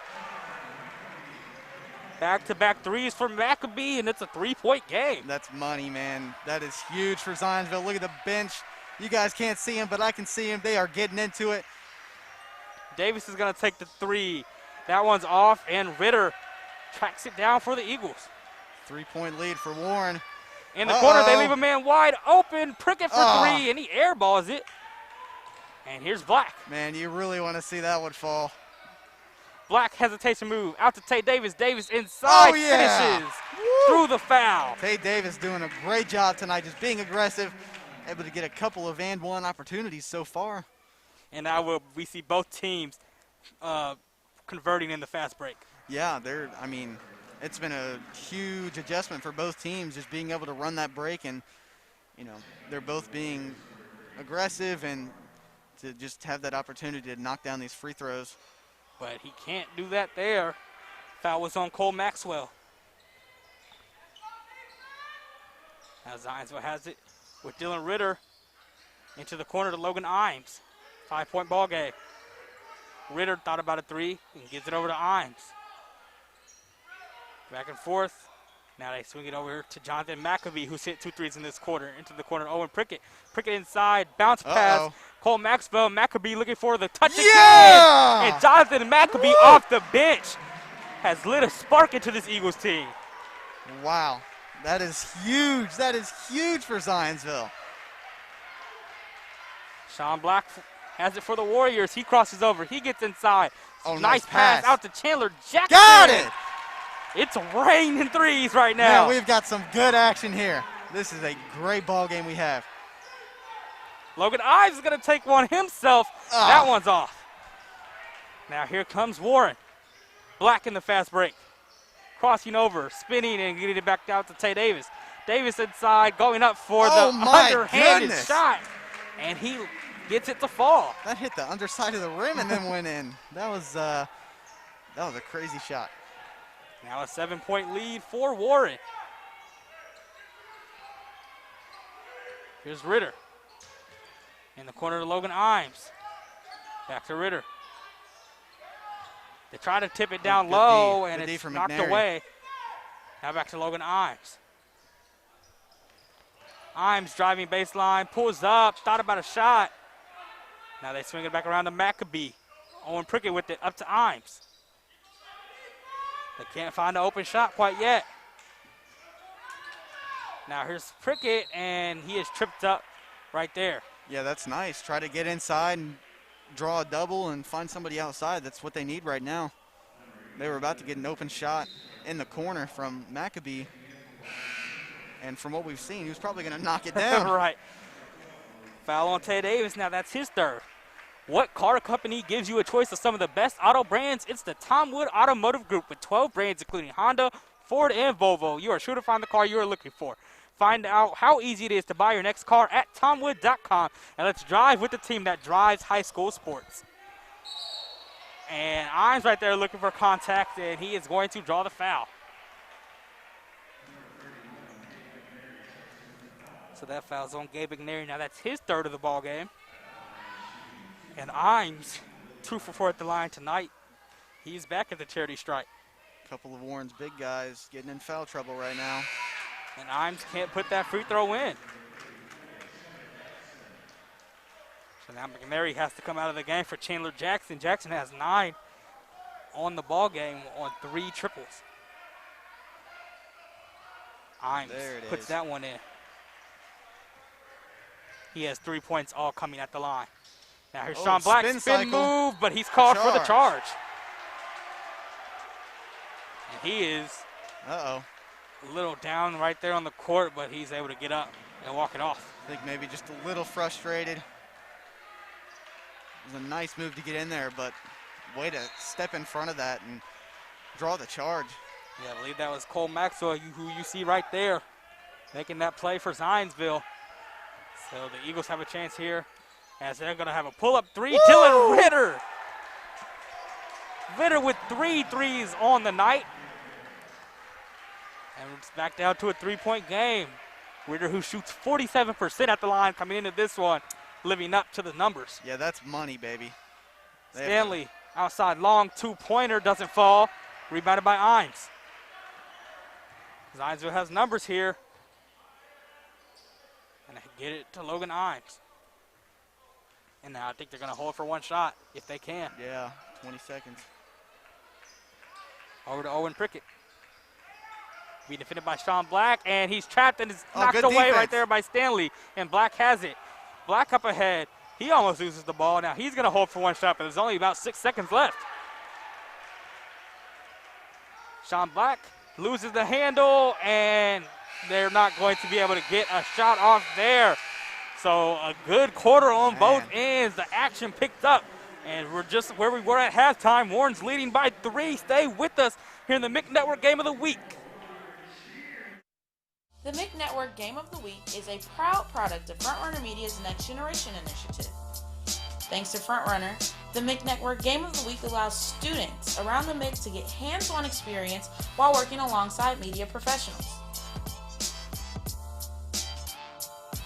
Back-to-back threes for McAbee, and it's a three-point game. That's money, man. That is huge for Zionsville. Look at the bench. You guys can't see him, but I can see him. They are getting into it. Davis is going to take the 3. That one's off, and Ritter tracks it down for the Eagles. 3-point lead for Warren. In the corner, they leave a man wide open. Prickett for 3, and he airballs it. And here's Black. Man, you really want to see that one fall. Black hesitation move out to Tate Davis. Davis inside finishes through the foul. Tate Davis doing a great job tonight, just being aggressive, able to get a couple of and-one opportunities so far. And now we see both teams converting in the fast break. Yeah, it's been a huge adjustment for both teams, just being able to run that break, and they're both being aggressive and to just have that opportunity to knock down these free throws. But he can't do that there. Foul was on Cole Maxwell. Now Zionsville has it with Dylan Ritter into the corner to Logan Imes. 5-point ball game. Ritter thought about a 3 and gives it over to Imes. Back and forth. Now they swing it over to Jonathan McAbee, who's hit 2 threes in this quarter. Into the corner, Owen Prickett. Prickett inside, bounce pass. Cole Maxwell, McAbee looking for the touch again. And Jonathan McAbee off the bench has lit a spark into this Eagles team. Wow, that is huge. That is huge for Zionsville. Sean Black has it for the Warriors. He crosses over. He gets inside. Nice pass out to Chandler Jackson. Got it. It's raining threes right now. Man, we've got some good action here. This is a great ball game we have. Logan Ives is going to take one himself. That one's off. Now here comes Warren. Black in the fast break. Crossing over, spinning, and getting it back out to Tate Davis. Davis inside, going up for the underhanded shot. And he gets it to fall. That hit the underside of the rim and then went in. That was a crazy shot. Now a 7-point lead for Warren. Here's Ritter. In the corner to Logan Imes. Back to Ritter. They try to tip it down low, and it's knocked away. Now back to Logan Imes. Imes driving baseline, pulls up, thought about a shot. Now they swing it back around to McAbee. Owen Prickett with it up to Imes. They can't find an open shot quite yet. Now here's Prickett, and he is tripped up right there. Yeah, that's nice. Try to get inside and draw a double and find somebody outside. That's what they need right now. They were about to get an open shot in the corner from McAbee. And from what we've seen, he was probably going to knock it down. Right. Foul on Tate Davis. Now that's his third. What car company gives you a choice of some of the best auto brands? It's the Tom Wood Automotive Group with 12 brands, including Honda, Ford, and Volvo. You are sure to find the car you are looking for. Find out how easy it is to buy your next car at tomwood.com. And let's drive with the team that drives high school sports. And Imes right there looking for contact, and he is going to draw the foul. So that foul's on Gabe McNary. Now that's his third of the ball game. And Imes, 2 for 4 at the line tonight. He's back at the charity stripe. A couple of Warren's big guys getting in foul trouble right now. And Imes can't put that free throw in. So now McNary has to come out of the game for Chandler Jackson. Jackson has 9 on the ball game on 3 triples. Imes puts that one in. He has 3 points all coming at the line. Now here's Sean Black, spin move, but he's called for the charge. And he is a little down right there on the court, but he's able to get up and walk it off. I think maybe just a little frustrated. It was a nice move to get in there, but way to step in front of that and draw the charge. Yeah, I believe that was Cole Maxwell, who you see right there, making that play for Zionsville. So the Eagles have a chance here as they're going to have a pull-up three. Woo! Dylan Ritter. Ritter with 3 threes on the night. And it's back down to a 3-point game. Ritter, who shoots 47% at the line coming into this one, living up to the numbers. Yeah, that's money, baby. Stanley outside long 2-pointer doesn't fall. Rebounded by Imes. Zionsville has numbers here. And they get it to Logan Imes. And now I think they're going to hold for 1 shot if they can. Yeah, 20 seconds. Over to Owen Prickett. Being defended by Sean Black, and he's trapped and is knocked away defense right there by Stanley. And Black has it. Black up ahead. He almost loses the ball. Now he's going to hold for 1 shot, but there's only about 6 seconds left. Sean Black loses the handle, and they're not going to be able to get a shot off there. So a good quarter on both ends. The action picked up, and we're just where we were at halftime. Warren's leading by 3. Stay with us here in the MIC Network Game of the Week. The MIC Network Game of the Week is a proud product of Frontrunner Media's Next Generation Initiative. Thanks to Frontrunner, the MIC Network Game of the Week allows students around the MIC to get hands-on experience while working alongside media professionals.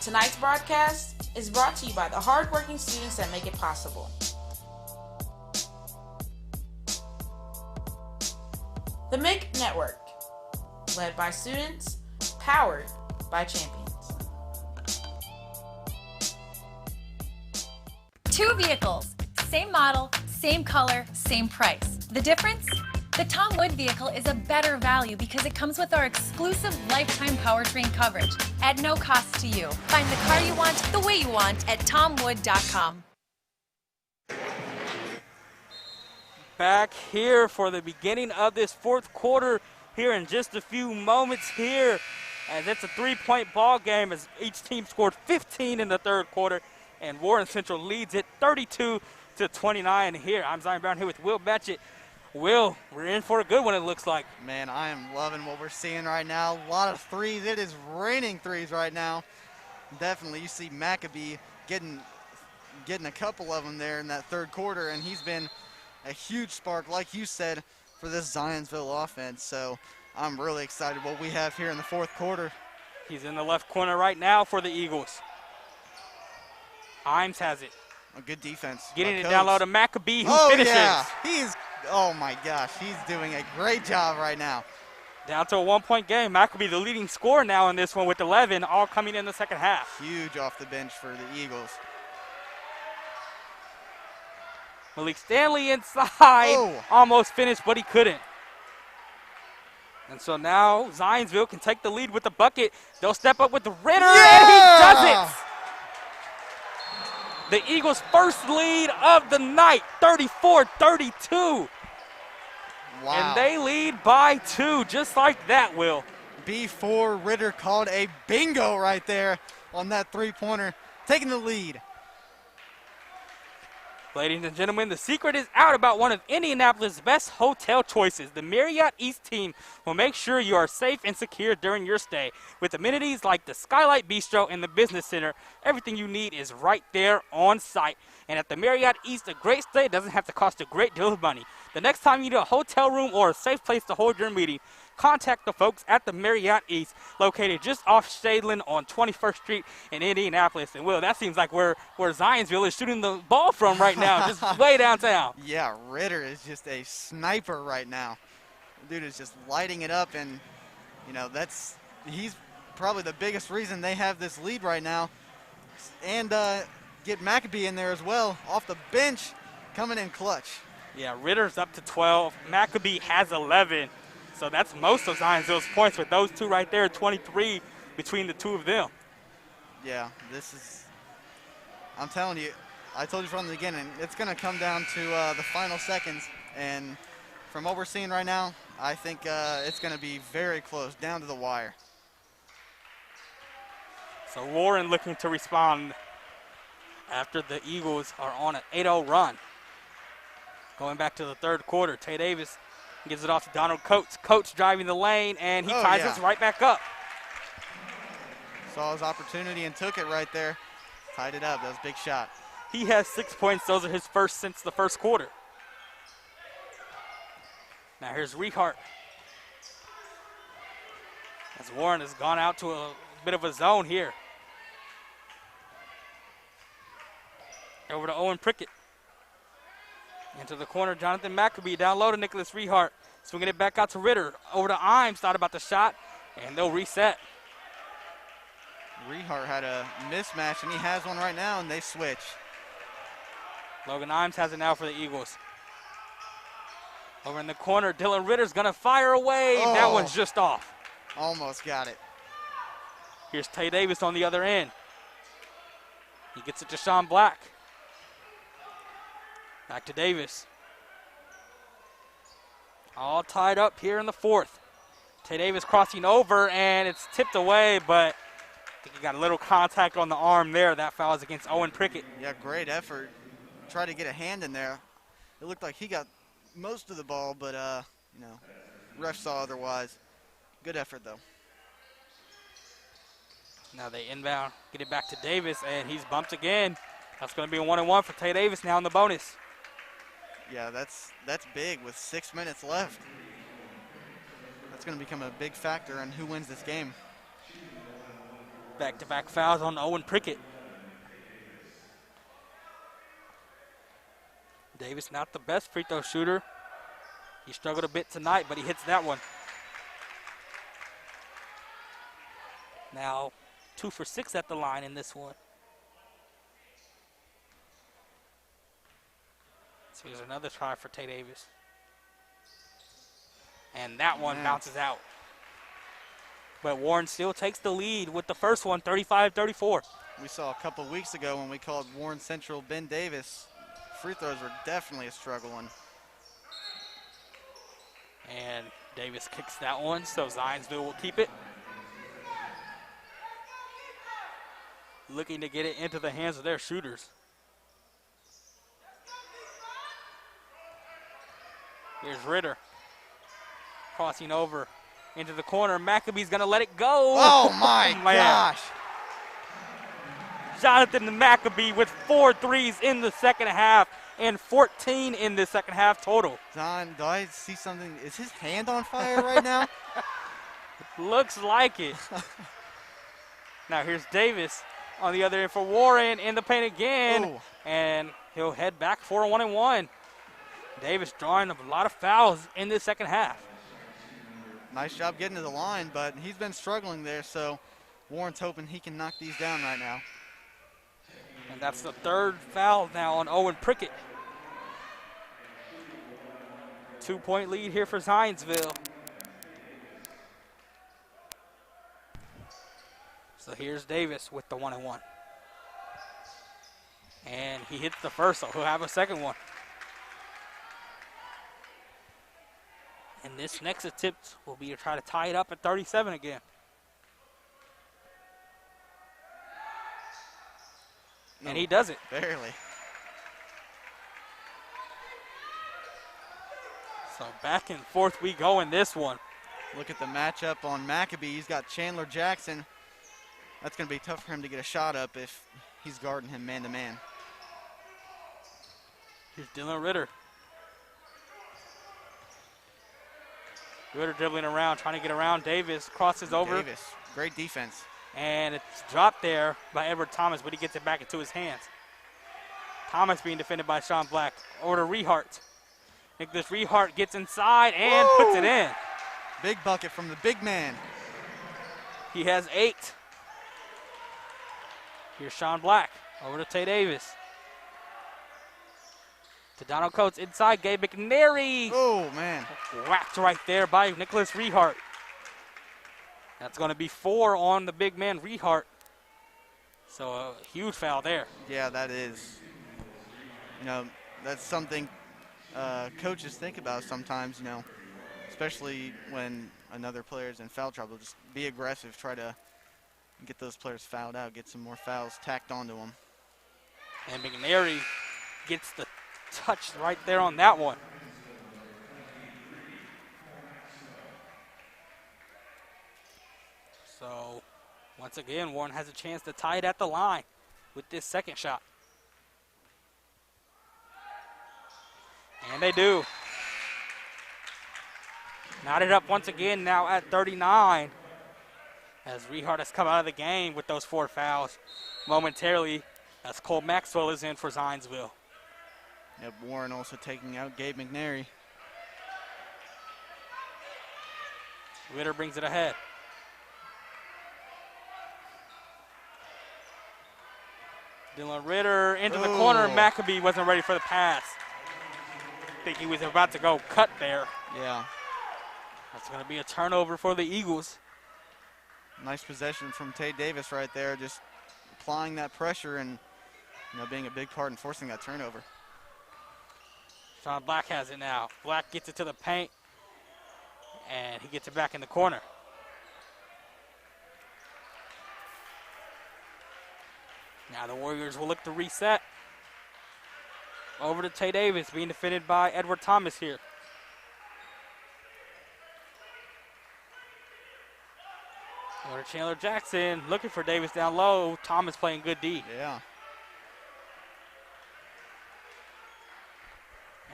Tonight's broadcast is brought to you by the hardworking students that make it possible. The MIC Network, led by students, powered by champions. 2 vehicles, same model, same color, same price. The difference? The Tom Wood vehicle is a better value because it comes with our exclusive lifetime powertrain coverage at no cost to you. Find the car you want the way you want at tomwood.com. Back here for the beginning of this 4th quarter here in just a few moments here. And it's a 3-point ball game as each team scored 15 in the 3rd quarter. And Warren Central leads it 32-29 here. I'm Zion Brown here with Will Batchett. Will, we're in for a good one, it looks like. Man, I am loving what we're seeing right now. A lot of threes. It is raining threes right now. Definitely, you see Maccabee getting a couple of them there in that 3rd quarter, and he's been a huge spark, like you said, for this Zionsville offense. So I'm really excited what we have here in the 4th quarter. He's in the left corner right now for the Eagles. Imes has it. A good defense. Getting it down low to Maccabee, who finishes. Yeah. Oh my gosh, he's doing a great job right now. Down to a 1-point game. Maccabee the leading scorer now in this one with 11, all coming in the 2nd half. Huge off the bench for the Eagles. Malik Stanley inside, almost finished, but he couldn't. And so now Zionsville can take the lead with the bucket. They'll step up with the Ritter, and he does it! The Eagles' first lead of the night, 34-32. Wow. And they lead by 2, just like that, Will. B4 Ritter called a bingo right there on that 3-pointer, taking the lead. Ladies and gentlemen, the secret is out about one of Indianapolis' best hotel choices. The Marriott East team will make sure you are safe and secure during your stay. With amenities like the Skylight Bistro and the Business Center, everything you need is right there on site. And at the Marriott East, a great stay doesn't have to cost a great deal of money. The next time you need a hotel room or a safe place to hold your meeting, contact the folks at the Marriott East, located just off Shadeland on 21st Street in Indianapolis. And, Will, that seems like where Zionsville is shooting the ball from right now, just way downtown. Yeah, Ritter is just a sniper right now. Dude is just lighting it up, and, you know, he's probably the biggest reason they have this lead right now. And get Maccabee in there as well, off the bench, coming in clutch. Yeah, Ritter's up to 12. Maccabee has 11. So that's most of Zionsville's points with those two right there, 23 between the two of them. Yeah, I'm telling you, I told you from the beginning, it's going to come down to the final seconds. And from what we're seeing right now, I think it's going to be very close, down to the wire. So Warren looking to respond after the Eagles are on an 8-0 run. Going back to the third quarter, Tay Davis gives it off to Donald Coates. Coates driving the lane, and he ties us right back up. Saw his opportunity and took it right there. Tied it up. That was a big shot. He has 6 points. Those are his first since the first quarter. Now here's Rehart. As Warren has gone out to a bit of a zone here. Over to Owen Prickett. Into the corner, Jonathan Maccabee down low to Nicholas Rehart. Swinging it back out to Ritter. Over to Imes, thought about the shot, and they'll reset. Rehart had a mismatch, and he has one right now, and they switch. Logan Imes has it now for the Eagles. Over in the corner, Dylan Ritter's going to fire away. Oh, that one's just off. Almost got it. Here's Tay Davis on the other end. He gets it to Sean Black. Back to Davis. All tied up here in the fourth. Tay Davis crossing over, and it's tipped away, but I think he got a little contact on the arm there. That foul is against Owen Prickett. Yeah, great effort. Tried to get a hand in there. It looked like he got most of the ball, but, you know, ref saw otherwise. Good effort, though. Now they inbound, get it back to Davis, and he's bumped again. That's going to be a 1-and-1 for Tay Davis now in the bonus. Yeah, that's big with 6 minutes left. That's going to become a big factor in who wins this game. Back-to-back fouls on Owen Prickett. Davis not the best free throw shooter. He struggled a bit tonight, but he hits that one. Now 2 for 6 at the line in this one. So here's another try for Tay Davis. And that one bounces out. But Warren still takes the lead with the first one, 35-34. We saw a couple weeks ago when we called Warren Central Ben Davis. Free throws were definitely a struggle one. And Davis kicks that one, so Zionsville will keep it. Looking to get it into the hands of their shooters. Here's Ritter. Crossing over into the corner. Maccabee's going to let it go. Oh, my gosh. Jonathan Maccabee with 4 threes in the second half and 14 in the second half total. Don, do I see something? Is his hand on fire right now? Looks like it. Now here's Davis on the other end for Warren in the paint again. Ooh. And he'll head back for a 1-and-1. Davis drawing a lot of fouls in the second half. Nice job getting to the line, but he's been struggling there, so Warren's hoping he can knock these down right now. And that's the third foul now on Owen Prickett. 2-point lead here for Zionsville. So here's Davis with the 1-and-1. And he hits the first, so he'll have a second one. And this next attempt will be to try to tie it up at 37 again. No, and he does it. Barely. So back and forth we go in this one. Look at the matchup on Maccabee. He's got Chandler Jackson. That's going to be tough for him to get a shot up if he's guarding him man-to-man. Here's Dylan Ritter. Ritter dribbling around, trying to get around Davis. Crosses over. Davis, great defense. And it's dropped there by Edward Thomas, but he gets it back into his hands. Thomas being defended by Sean Black. Over to Rehart. Nicholas Rehart gets inside and puts it in. Big bucket from the big man. He has 8. Here's Sean Black. Over to Tay Davis. To Donald Coates inside. Gabe McNary. Oh, man. Whacked right there by Nicholas Rehart. That's going to be 4 on the big man Rehart. So a huge foul there. Yeah, that is. You know, that's something coaches think about sometimes, you know, especially when another player is in foul trouble. Just be aggressive, try to get those players fouled out, get some more fouls tacked onto them. And McNary gets the touch right there on that one. So, once again, Warren has a chance to tie it at the line with this second shot. And they do. Knotted up once again now at 39 as Rehart has come out of the game with those 4 fouls momentarily as Cole Maxwell is in for Zionsville. Yep, Warren also taking out Gabe McNary. Ritter brings it ahead. Dylan Ritter into the corner. Maccabee wasn't ready for the pass. I think he was about to go cut there. Yeah. That's going to be a turnover for the Eagles. Nice possession from Tay Davis right there, just applying that pressure and, you know, being a big part in forcing that turnover. Sean Black has it now. Black gets it to the paint, and he gets it back in the corner. Now the Warriors will look to reset. Over to Tay Davis, being defended by Edward Thomas here. Over to Chandler Jackson, looking for Davis down low. Thomas playing good D. Yeah.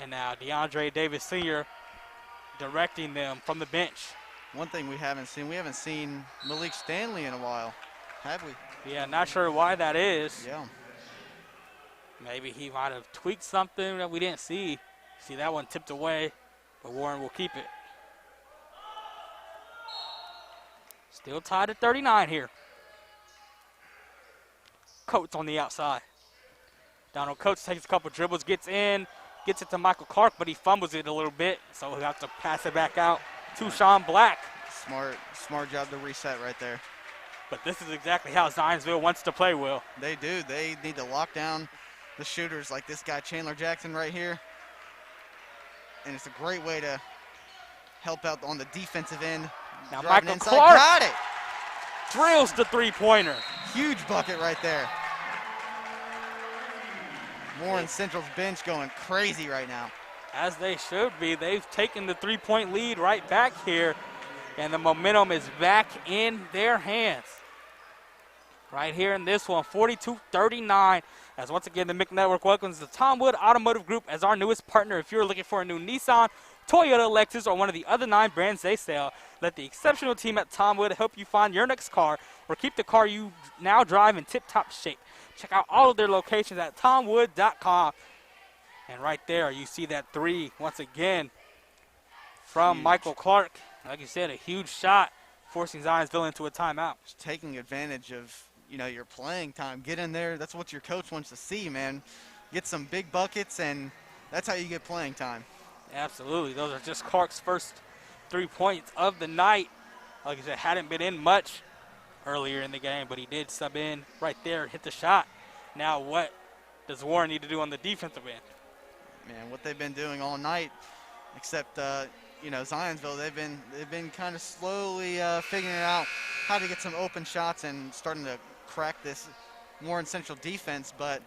And now DeAndre Davis Sr. directing them from the bench. One thing we haven't seen Malik Stanley in a while, have we? Yeah, not sure why that is. Yeah. Maybe he might have tweaked something that we didn't see. See, that one tipped away, but Warren will keep it. Still tied at 39 here. Coates on the outside. Donald Coates takes a couple dribbles, gets in, gets it to Michael Clark, but he fumbles it a little bit, so he'll have to pass it back out to Sean Black. Smart job to reset right there. But this is exactly how Zionsville wants to play, Will. They do. They need to lock down the shooters like this guy Chandler Jackson right here. And it's a great way to help out on the defensive end. Now Driving Michael inside. Clark Got it. drills the three-pointer. Huge bucket right there. Warren Central's bench going crazy right now. As they should be. They've taken the three-point lead right back here, and the momentum is back in their hands. Right here in this one, 42-39. As once again, the MIC Network welcomes the Tom Wood Automotive Group as our newest partner. If you're looking for a new Nissan, Toyota, Lexus, or one of the other 9 brands they sell, let the exceptional team at Tom Wood help you find your next car or keep the car you now drive in tip-top shape. Check out all of their locations at tomwood.com. And right there, you see that 3 once again from Michael Clark. Like you said, a huge shot, forcing Zionsville into a timeout. Just taking advantage of, you know, your playing time. Get in there. That's what your coach wants to see, man. Get some big buckets, and that's how you get playing time. Absolutely. Those are just Clark's first 3 points of the night. Like I said, hadn't been in much earlier in the game, but he did sub in right there and hit the shot. Now what does Warren need to do on the defensive end? Man, what they've been doing all night, except you know, Zionsville, they've been kind of slowly figuring out how to get some open shots and starting to crack this Warren Central defense. But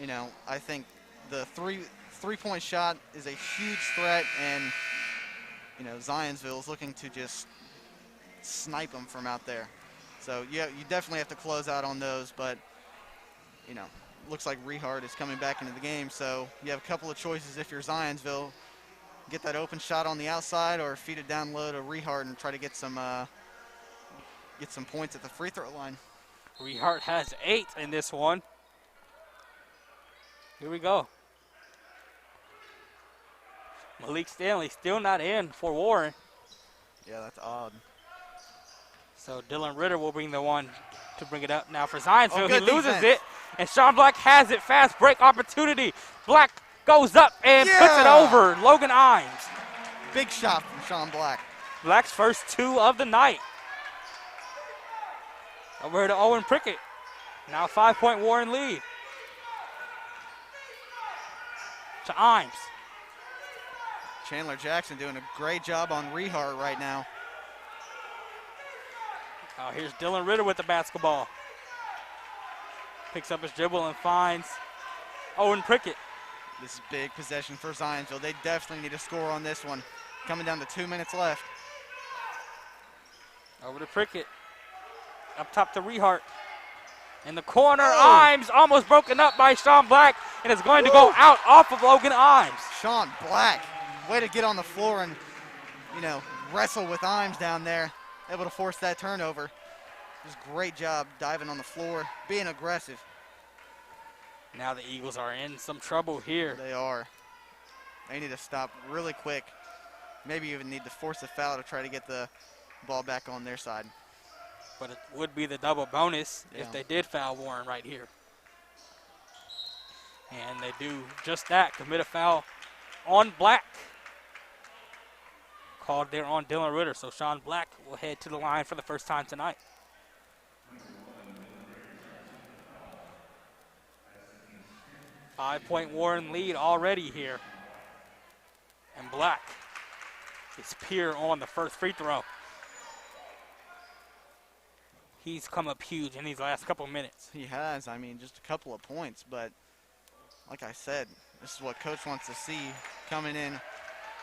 you know, I think the three-point shot is a huge threat, and Zionsville is looking to just snipe them from out there. So, yeah, you definitely have to close out on those, but, looks like Rehart is coming back into the game. So you have a couple of choices if you're Zionsville. Get that open shot on the outside or feed it down low to Rehart and try to get some points at the free throw line. Rehart has 8 in this one. Here we go. Malik Stanley still not in for Warren. Yeah, that's odd. So Dylan Ritter will bring the one to bring it up now for Zionsville. Oh, he loses defense. it, and Sean Black has it. Fast break opportunity. Black goes up and puts it over Logan Imes. Big shot from Sean Black. Black's first 2 of the night. Over to Owen Prickett. Now a 5-point Warren lead. To Imes. Chandler Jackson doing a great job on Rehart right now. Oh, here's Dylan Ritter with the basketball. Picks up his dribble and finds Owen Prickett. This is big possession for Zionsville. They definitely need to score on this one. Coming down to 2 minutes left. Over to Prickett. Up top to Rehart. In the corner, Imes almost broken up by Sean Black, and it's going to go out off of Logan Imes. Sean Black, way to get on the floor and, wrestle with Imes down there. Able to force that turnover. Just great job diving on the floor, being aggressive. Now the Eagles are in some trouble here. They are. They need to stop really quick. Maybe even need to force a foul to try to get the ball back on their side. But it would be the double bonus Yeah. if they did foul Warren right here. And they do just that, commit a foul on Black. Called there on Dylan Ritter, so Sean Black will head to the line for the first time tonight. Five-point Warren lead already here. And Black is Pierre on the first free throw. He's come up huge in these last couple minutes. He has. Just a couple of points, but like I said, this is what Coach wants to see. Coming in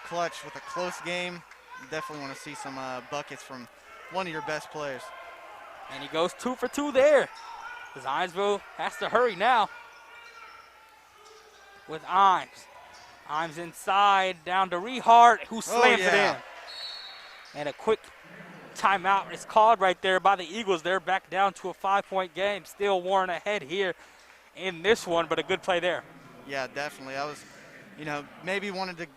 clutch with a close game. You definitely want to see some buckets from one of your best players. And he goes 2 for 2 there. Zionsville has to hurry now. With Imes. Imes inside, down to Rehart, who slams it in. And a quick timeout is called right there by the Eagles. They're back down to a 5-point game. Still Warren ahead here in this one, but a good play there. Yeah, definitely. I was, maybe wanted to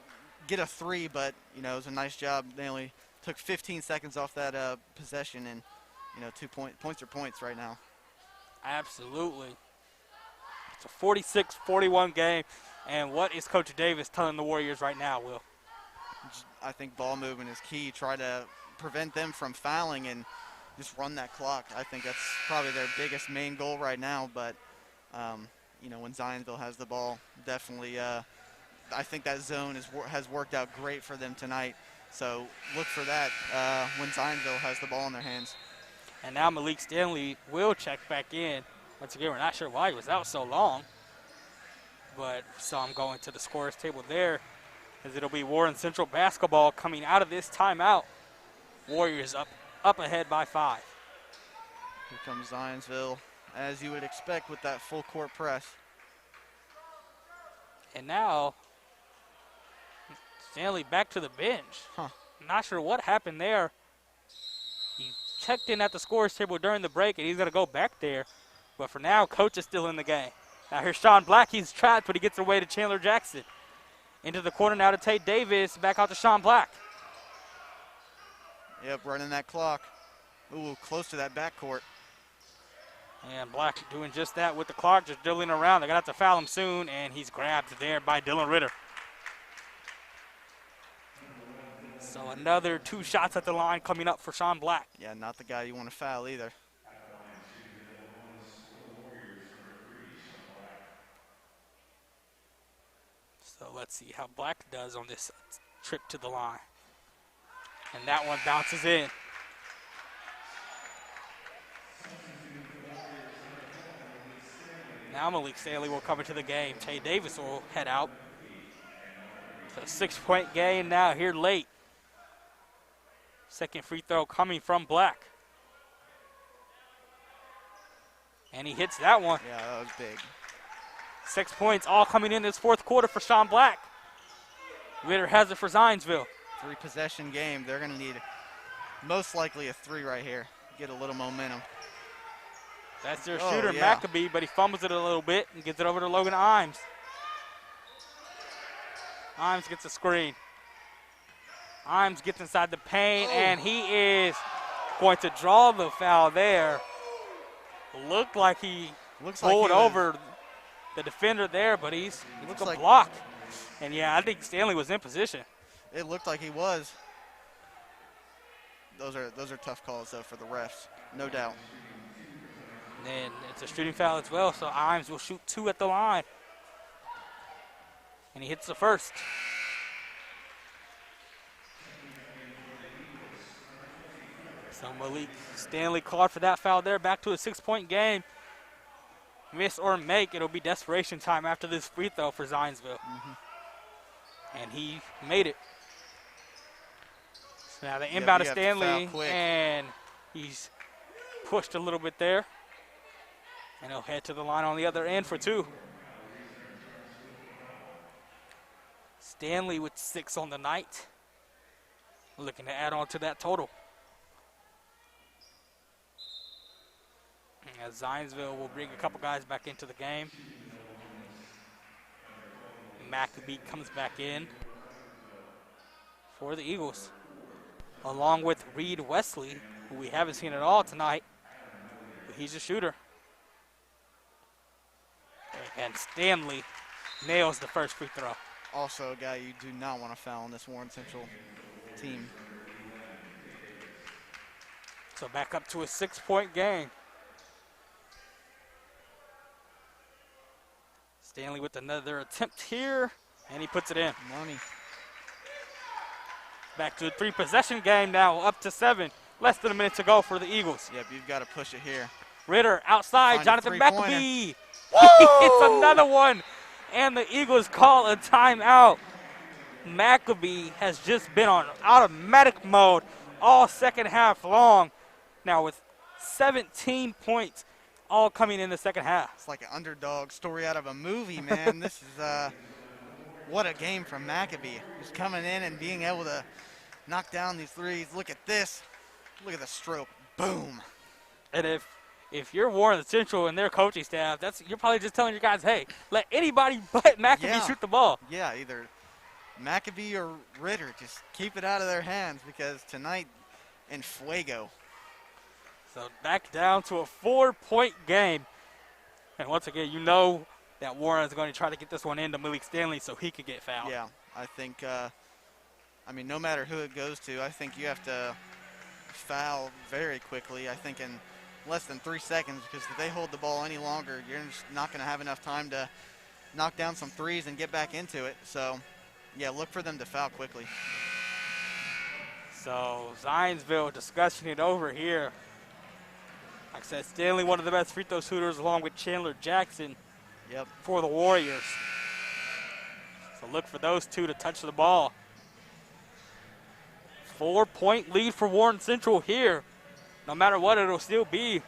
get a 3, but, it was a nice job. They only took 15 seconds off that possession, and, 2 points are points right now. Absolutely. It's a 46-41 game. And what is Coach Davis telling the Warriors right now, Will? I think ball movement is key. Try to prevent them from fouling and just run that clock. I think that's probably their biggest main goal right now. But, when Zionsville has the ball, definitely I think that zone has worked out great for them tonight. So look for that when Zionsville has the ball in their hands. And now Malik Stanley will check back in. Once again, we're not sure why he was out so long. But saw him going to the scorer's table there, as it'll be Warren Central basketball coming out of this timeout. Warriors up ahead by 5. Here comes Zionsville, as you would expect with that full court press. And now Stanley back to the bench. Not sure what happened there. He checked in at the scorer's table during the break, and he's going to go back there. But for now, Coach is still in the game. Now here's Sean Black. He's trapped, but he gets away to Chandler Jackson. Into the corner now to Tate Davis. Back out to Sean Black. Yep, running that clock. Ooh, close to that backcourt. And Black doing just that with the clock, just dribbling around. They're going to have to foul him soon, and he's grabbed there by Dylan Ritter. So another 2 shots at the line coming up for Sean Black. Yeah, not the guy you want to foul either. So let's see how Black does on this trip to the line. And that one bounces in. Now Malik Stanley will come into the game. Tay Davis will head out. So 6-point game now here late. Second free throw coming from Black. And he hits that one. Yeah, that was big. 6 points all coming in this fourth quarter for Sean Black. Ritter has it for Zionsville. 3-possession game. They're going to need most likely a 3 right here. Get a little momentum. That's their shooter, yeah. Maccabee, but he fumbles it a little bit and gets it over to Logan Imes. Imes gets a screen. Imes gets inside the paint, and he is going to draw the foul there. Looked like he pulled over the defender there, but he took a block. And, yeah, I think Stanley was in position. It looked like he was. Those are tough calls, though, for the refs, no doubt. And it's a shooting foul as well, so Imes will shoot 2 at the line. And he hits the first. So Malik Stanley called for that foul there. Back to a 6-point game. Miss or make, it'll be desperation time after this free throw for Zionsville. And he made it. So now the inbound to Stanley, and he's pushed a little bit there. And he'll head to the line on the other end for 2. Stanley with 6 on the night. Looking to add on to that total. As Zionsville will bring a couple guys back into the game. Maccabee comes back in for the Eagles, along with Reed Wesley, who we haven't seen at all tonight, but he's a shooter. And Stanley nails the first free throw. Also a guy you do not want to foul on this Warren Central team. So back up to a 6-point game. Stanley with another attempt here, and he puts it in. Money. Back to a 3-possession game now, up to 7. Less than a minute to go for the Eagles. Yep, you've got to push it here. Ritter outside, Find Jonathan Maccabee. Whoa! It's another one, and the Eagles call a timeout. Maccabee has just been on automatic mode all second half long. Now with 17 points, all coming in the second half. It's like an underdog story out of a movie, man. This is what a game from Maccabee. Just coming in and being able to knock down these threes. Look at this. Look at the stroke. Boom. And if you're Warren Central and their coaching staff, you're probably just telling your guys, hey, let anybody but Maccabee shoot the ball. Yeah, either Maccabee or Ritter. Just keep it out of their hands because tonight in Fuego. So back down to a 4-point game. And once again, you know that Warren is going to try to get this one into Malik Stanley so he could get fouled. Yeah, I think, no matter who it goes to, I think you have to foul very quickly. I think in less than 3 seconds, because if they hold the ball any longer, you're just not going to have enough time to knock down some threes and get back into it. So, yeah, look for them to foul quickly. So Zionsville discussing it over here. Like I said, Stanley, one of the best free throw shooters, along with Chandler Jackson for the Warriors. So look for those two to touch the ball. 4-point lead for Warren Central here. No matter what, it'll still be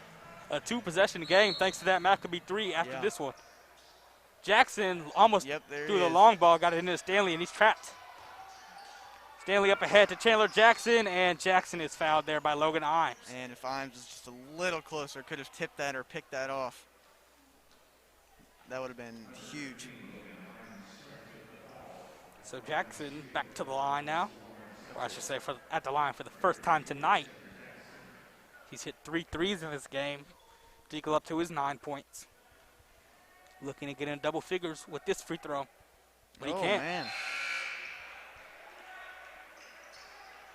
a 2-possession game thanks to that Maccabee 3 after this one. Jackson almost threw the long ball, got it into Stanley, and he's trapped. Stanley up ahead to Chandler Jackson, and Jackson is fouled there by Logan Imes. And if Imes was just a little closer, could have tipped that or picked that off. That would have been huge. So Jackson back to the line now, or I should say at the line for the first time tonight. He's hit 3 threes in this game to equal up to his 9 points. Looking to get in double figures with this free throw, but he can't. Man.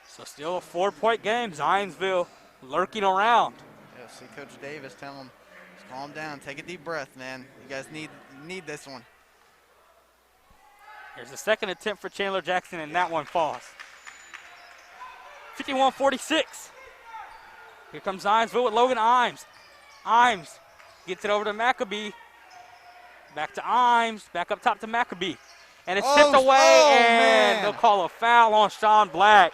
So still a 4-point game. Zionsville lurking around. Yeah, see Coach Davis tell him, just calm down, take a deep breath, man. You guys need this one. Here's the second attempt for Chandler Jackson, and that one falls. 51-46. Here comes Zionsville with Logan Imes. Imes gets it over to Maccabee. Back to Imes, back up top to Maccabee. And it's tipped away, and they'll call a foul on Sean Black.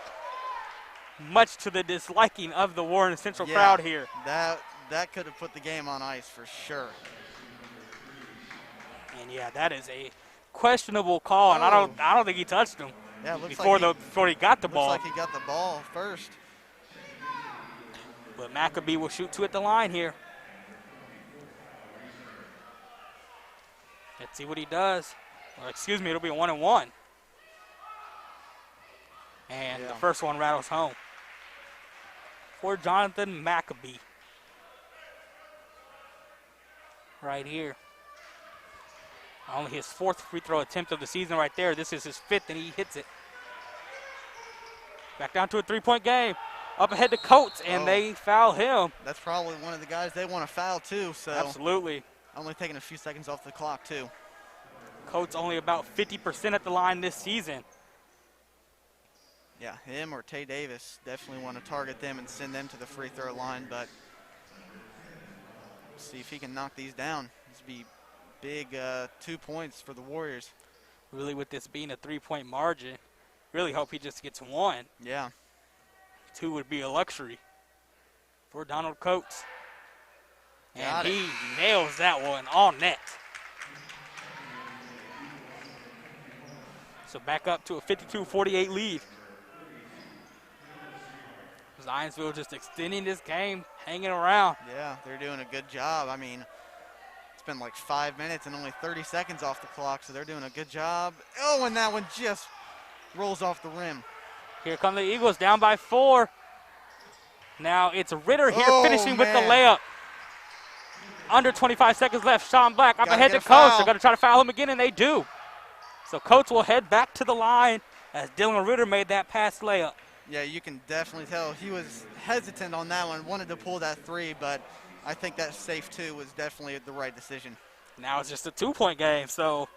much to the disliking of the Warren Central Yeah, crowd here. That could have put the game on ice for sure. And yeah, that is a questionable call, and I don't think he touched him. Yeah, it looks before he got the ball. Looks like he got the ball first. But Maccabee will shoot 2 at the line here. Let's see what he does. Or excuse me, it'll be a 1-and-1. And the first one rattles home for Jonathan Maccabee. Right here. Only his 4th free throw attempt of the season right there. This is his 5th, and he hits it. Back down to a 3-point game. Up ahead to Coates, and they foul him. That's probably one of the guys they want to foul too. So absolutely. Only taking a few seconds off the clock too. Coates only about 50% at the line this season. Yeah, him or Tay Davis definitely want to target them and send them to the free throw line, but see if he can knock these down. This would be big 2 points for the Warriors. Really, with this being a 3-point margin, really hope he just gets 1. Yeah. 2 would be a luxury for Donald Coates. And he nails that one on net. So back up to a 52-48 lead. Zionsville just extending this game, hanging around. Yeah, they're doing a good job. I mean, it's been like 5 minutes and only 30 seconds off the clock, so they're doing a good job. Oh, and that one just rolls off the rim. Here come the Eagles, down by 4. Now it's Ritter here finishing with the layup. Under 25 seconds left. Sean Black up ahead to Coates. They're going to try to foul him again, and they do. So Coates will head back to the line as Dylan Ritter made that pass layup. Yeah, you can definitely tell he was hesitant on that one, wanted to pull that 3, but I think that safe 2 was definitely the right decision. Now it's just a 2-point game, so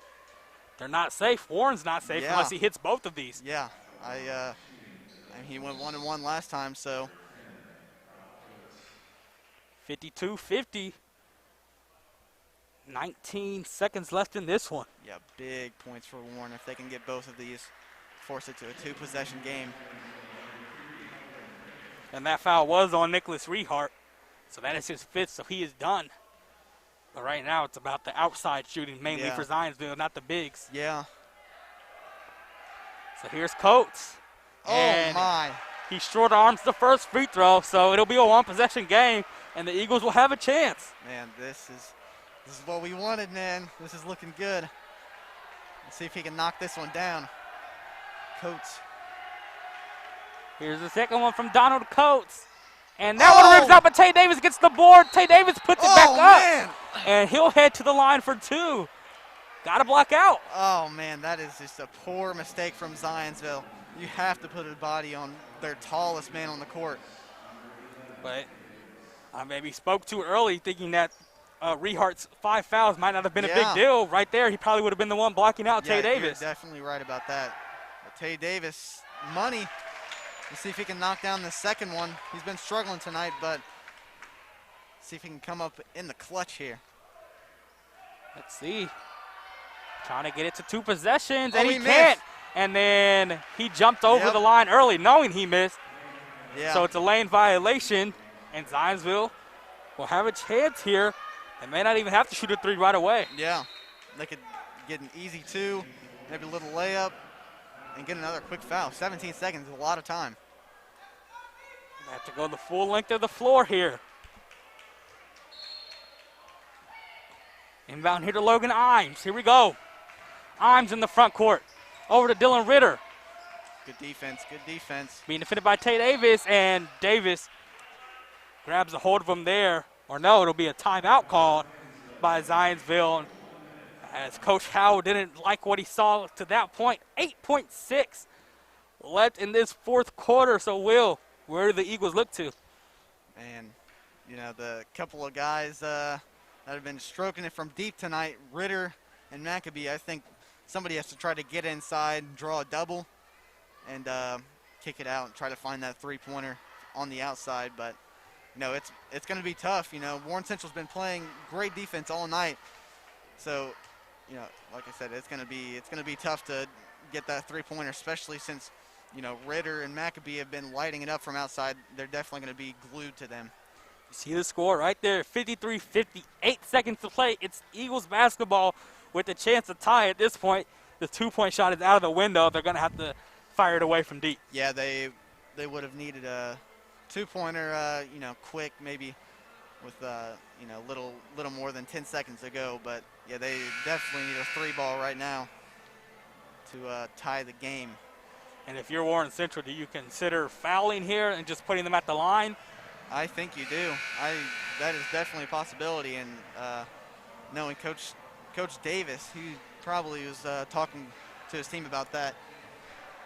they're not safe. Warren's not safe unless he hits both of these. Yeah, I mean, he went 1-and-1 last time, so 52-50. 19 seconds left in this one. Yeah, big points for Warren if they can get both of these, force it to a 2-possession game. And that foul was on Nicholas Rehart, so that is his 5th, so he is done. But right now it's about the outside shooting, mainly for Zionsville, not the bigs. Yeah. So here's Coates. Oh, my. He short arms the first free throw, so it'll be a 1-possession game, and the Eagles will have a chance. Man, this is what we wanted, man. This is looking good. Let's see if he can knock this one down. Coates. Here's the second one from Donald Coates. And that one rips out, but Tay Davis gets the board. Tay Davis puts it back up. Man. And he'll head to the line for 2. Got to block out. Oh, man, that is just a poor mistake from Zionsville. You have to put a body on their tallest man on the court. But I maybe spoke too early thinking that Rehart's 5 fouls might not have been a big deal. Right there, he probably would have been the one blocking out Tay Davis. You're definitely right about that. But Tay Davis, money. Let's see if he can knock down the second one. He's been struggling tonight, but see if he can come up in the clutch here. Let's see. Trying to get it to 2 possessions, and he can't. And then he jumped over the line early, knowing he missed. Yeah. So it's a lane violation, and Zionsville will have a chance here. They may not even have to shoot a 3 right away. Yeah. They could get an easy 2, maybe a little layup, and get another quick foul. 17 seconds is a lot of time. They have to go the full length of the floor here. Inbound here to Logan Imes. Here we go. Imes in the front court. Over to Dylan Ritter. Good defense, good defense. Being defended by Tay Davis, and Davis grabs a hold of him there. Or no, it'll be a timeout called by Zionsville, as Coach Howell didn't like what he saw to that point. 8.6 left in this 4th quarter. So, Will, where do the Eagles look to? And, you know, the couple of guys that have been stroking it from deep tonight, Ritter and Maccabee, I think somebody has to try to get inside, draw a double, and kick it out and try to find that 3-pointer on the outside. But, you know, it's going to be tough. You know, Warren Central's been playing great defense all night. So, you know, like I said, it's going to be tough to get that 3-pointer, especially since you know, Ritter and Maccabee have been lighting it up from outside. They're definitely going to be glued to them. You see the score right there, 53-50, 8 seconds to play. It's Eagles basketball with a chance to tie at this point. The two-point shot is out of the window. They're going to have to fire it away from deep. Yeah, they would have needed a two-pointer, you know, quick, maybe with, you know, little more than 10 seconds to go. But, yeah, they definitely need a three-ball right now to tie the game. And if you're Warren Central, do you consider fouling here and just putting them at the line? I think you do. That is definitely a possibility. And knowing Coach Davis, he probably was talking to his team about that.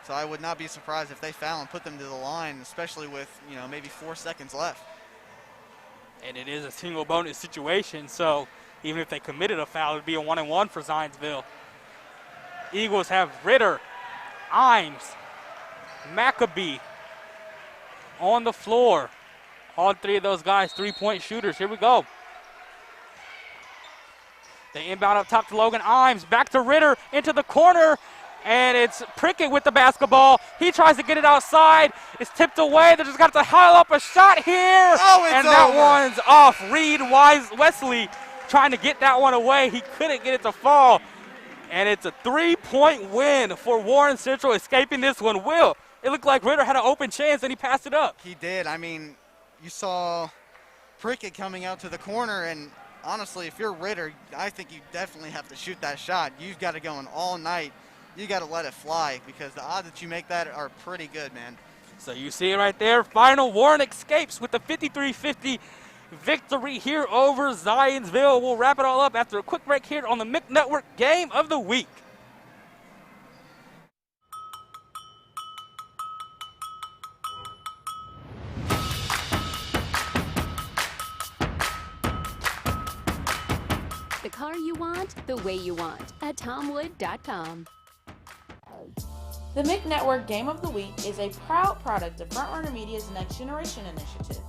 So I would not be surprised if they foul and put them to the line, especially with, you know, maybe 4 seconds left. And it is a single bonus situation, so even if they committed a foul, it would be a 1-and-1 for Zionsville. Eagles have Ritter, Imes, Maccabee on the floor. All three of those guys, three-point shooters. Here we go. They inbound up top to Logan Imes. Back to Ritter into the corner. And it's Prickett with the basketball. He tries to get it outside. It's tipped away. They just got to high up a shot here. Oh, it's and that over. one's off. Reed Wesley trying to get that one away. He couldn't get it to fall. And it's a 3-point win for Warren Central, escaping this one. Will, it looked like Ritter had an open chance and he passed it up. He did. I mean, you saw Prickett coming out to the corner, and honestly, if you're Ritter, I think you definitely have to shoot that shot. You've got to go in all night. You got to let it fly because the odds that you make that are pretty good, man. So you see it right there. Final, Warren escapes with the 53-50 victory here over Zionsville. We'll wrap it all up after a quick break here on the MIC Network Game of the Week. The car you want, the way you want at TomWood.com. The MIC Network Game of the Week is a proud product of Frontrunner Media's Next Generation initiative.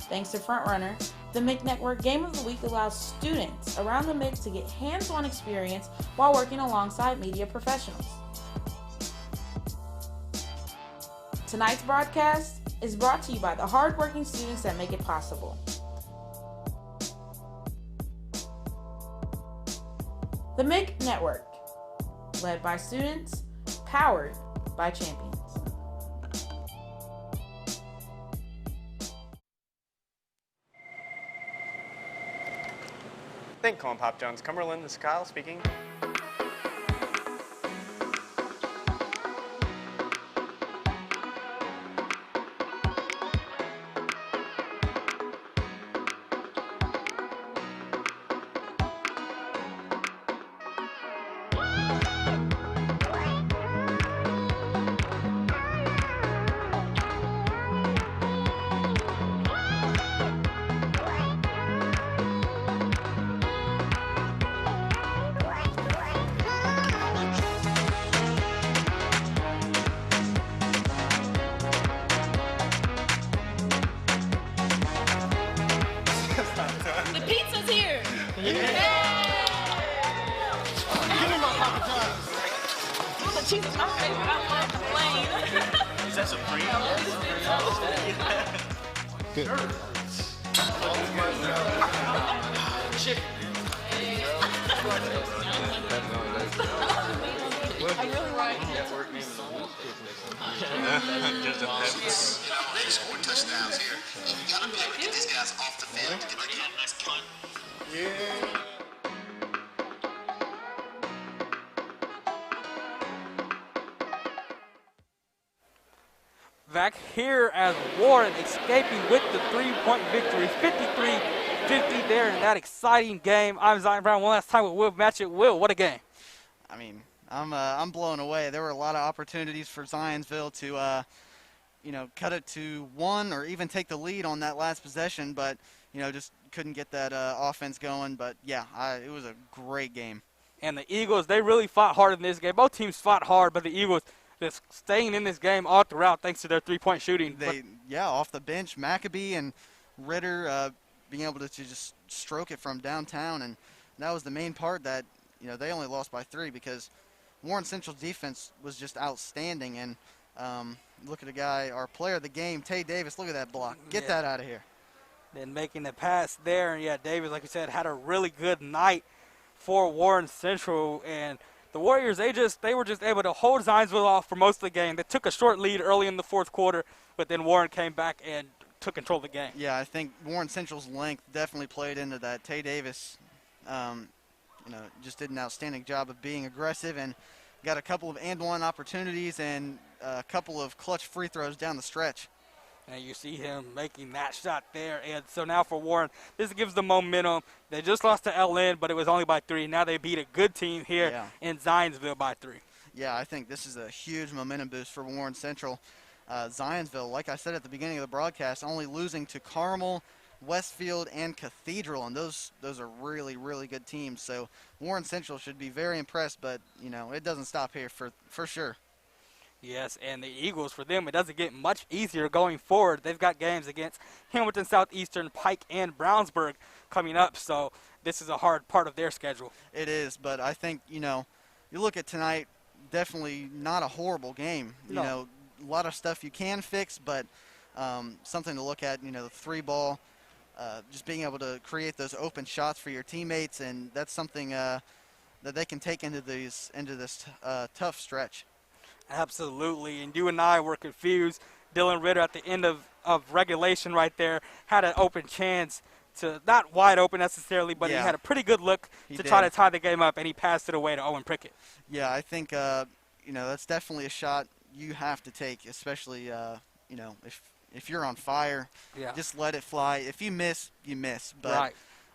Thanks to Frontrunner, the MIC Network Game of the Week allows students around the MIC to get hands-on experience while working alongside media professionals. Tonight's broadcast is brought to you by the hardworking students that make it possible. The MIC Network, led by students, powered by champions. Thank you, calling Pop Jones. Cumberland, this is Kyle speaking. The pizza's here. Give me my Papa John's. The cheese is my favorite. I love the plain. Is that Supreme? Chip. I really like it. Just a pepper. You know, they scored touchdowns here. You gotta be able to get these guys off the field to get them a nice punt. Back here as Warren escaping with the 3-point victory, 53-50 there in that exciting game. I'm Zion Brown one last time with Will Matchett. Will, what a game. I mean, I'm blown away. There were a lot of opportunities for Zionsville to, you know, cut it to one or even take the lead on that last possession, but, you know, just couldn't get that offense going. But, yeah, it was a great game. And the Eagles, they really fought hard in this game. Both teams fought hard, but the Eagles just staying in this game all throughout thanks to their three-point shooting. Yeah, off the bench, Maccabee and Ritter being able to just stroke it from downtown, and that was the main part that, you know, they only lost by 3 because Warren Central's defense was just outstanding, and Look at a guy, our player of the game, Tay Davis. Look at that block. Get that out of here. Then making the pass there. And, yeah, Davis, like you said, had a really good night for Warren Central. And the Warriors, they were just able to hold Zionsville off for most of the game. They took a short lead early in the fourth quarter, but then Warren came back and took control of the game. Yeah, I think Warren Central's length definitely played into that. Tay Davis, just did an outstanding job of being aggressive and got a couple of and-one opportunities and a couple of clutch free throws down the stretch. And you see him making that shot there. And so now for Warren, this gives them momentum. They just lost to LN, but it was only by 3. Now they beat a good team here in Zionsville by 3. Yeah, I think this is a huge momentum boost for Warren Central. Zionsville, like I said at the beginning of the broadcast, only losing to Carmel, Westfield, and Cathedral, and those are really, really good teams. So Warren Central should be very impressed, but, it doesn't stop here for sure. Yes, and the Eagles, for them, it doesn't get much easier going forward. They've got games against Hamilton Southeastern, Pike, and Brownsburg coming up, so this is a hard part of their schedule. It is, but I think, you look at tonight, definitely not a horrible game. No. A lot of stuff you can fix, but something to look at, the 3-ball, just being able to create those open shots for your teammates, and that's something that they can take into this tough stretch. Absolutely, and you and I were confused. Dylan Ritter at the end of regulation right there had an open chance to, not wide open necessarily, but he had a pretty good look to try to tie the game up, and he passed it away to Owen Prickett. Yeah, I think, that's definitely a shot you have to take, especially, if you're on fire, just let it fly. If you miss, you miss. But,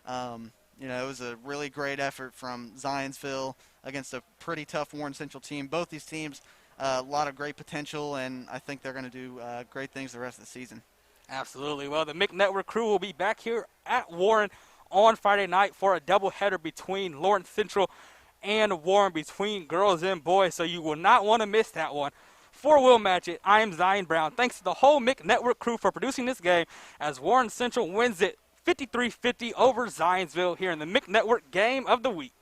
it was a really great effort from Zionsville against a pretty tough Warren Central team. Both these teams, a lot of great potential, and I think they're going to do great things the rest of the season. Absolutely. Well, the MIC Network crew will be back here at Warren on Friday night for a doubleheader between Lawrence Central and Warren, between girls and boys, so you will not want to miss that one. For Will Match It, I am Zion Brown. Thanks to the whole MIC Network crew for producing this game as Warren Central wins it 53-50 over Zionsville here in the MIC Network Game of the Week.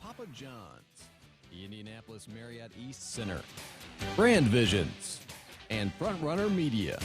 Papa John's, Indianapolis Marriott East Center, Brand Visions, and Front Runner Media.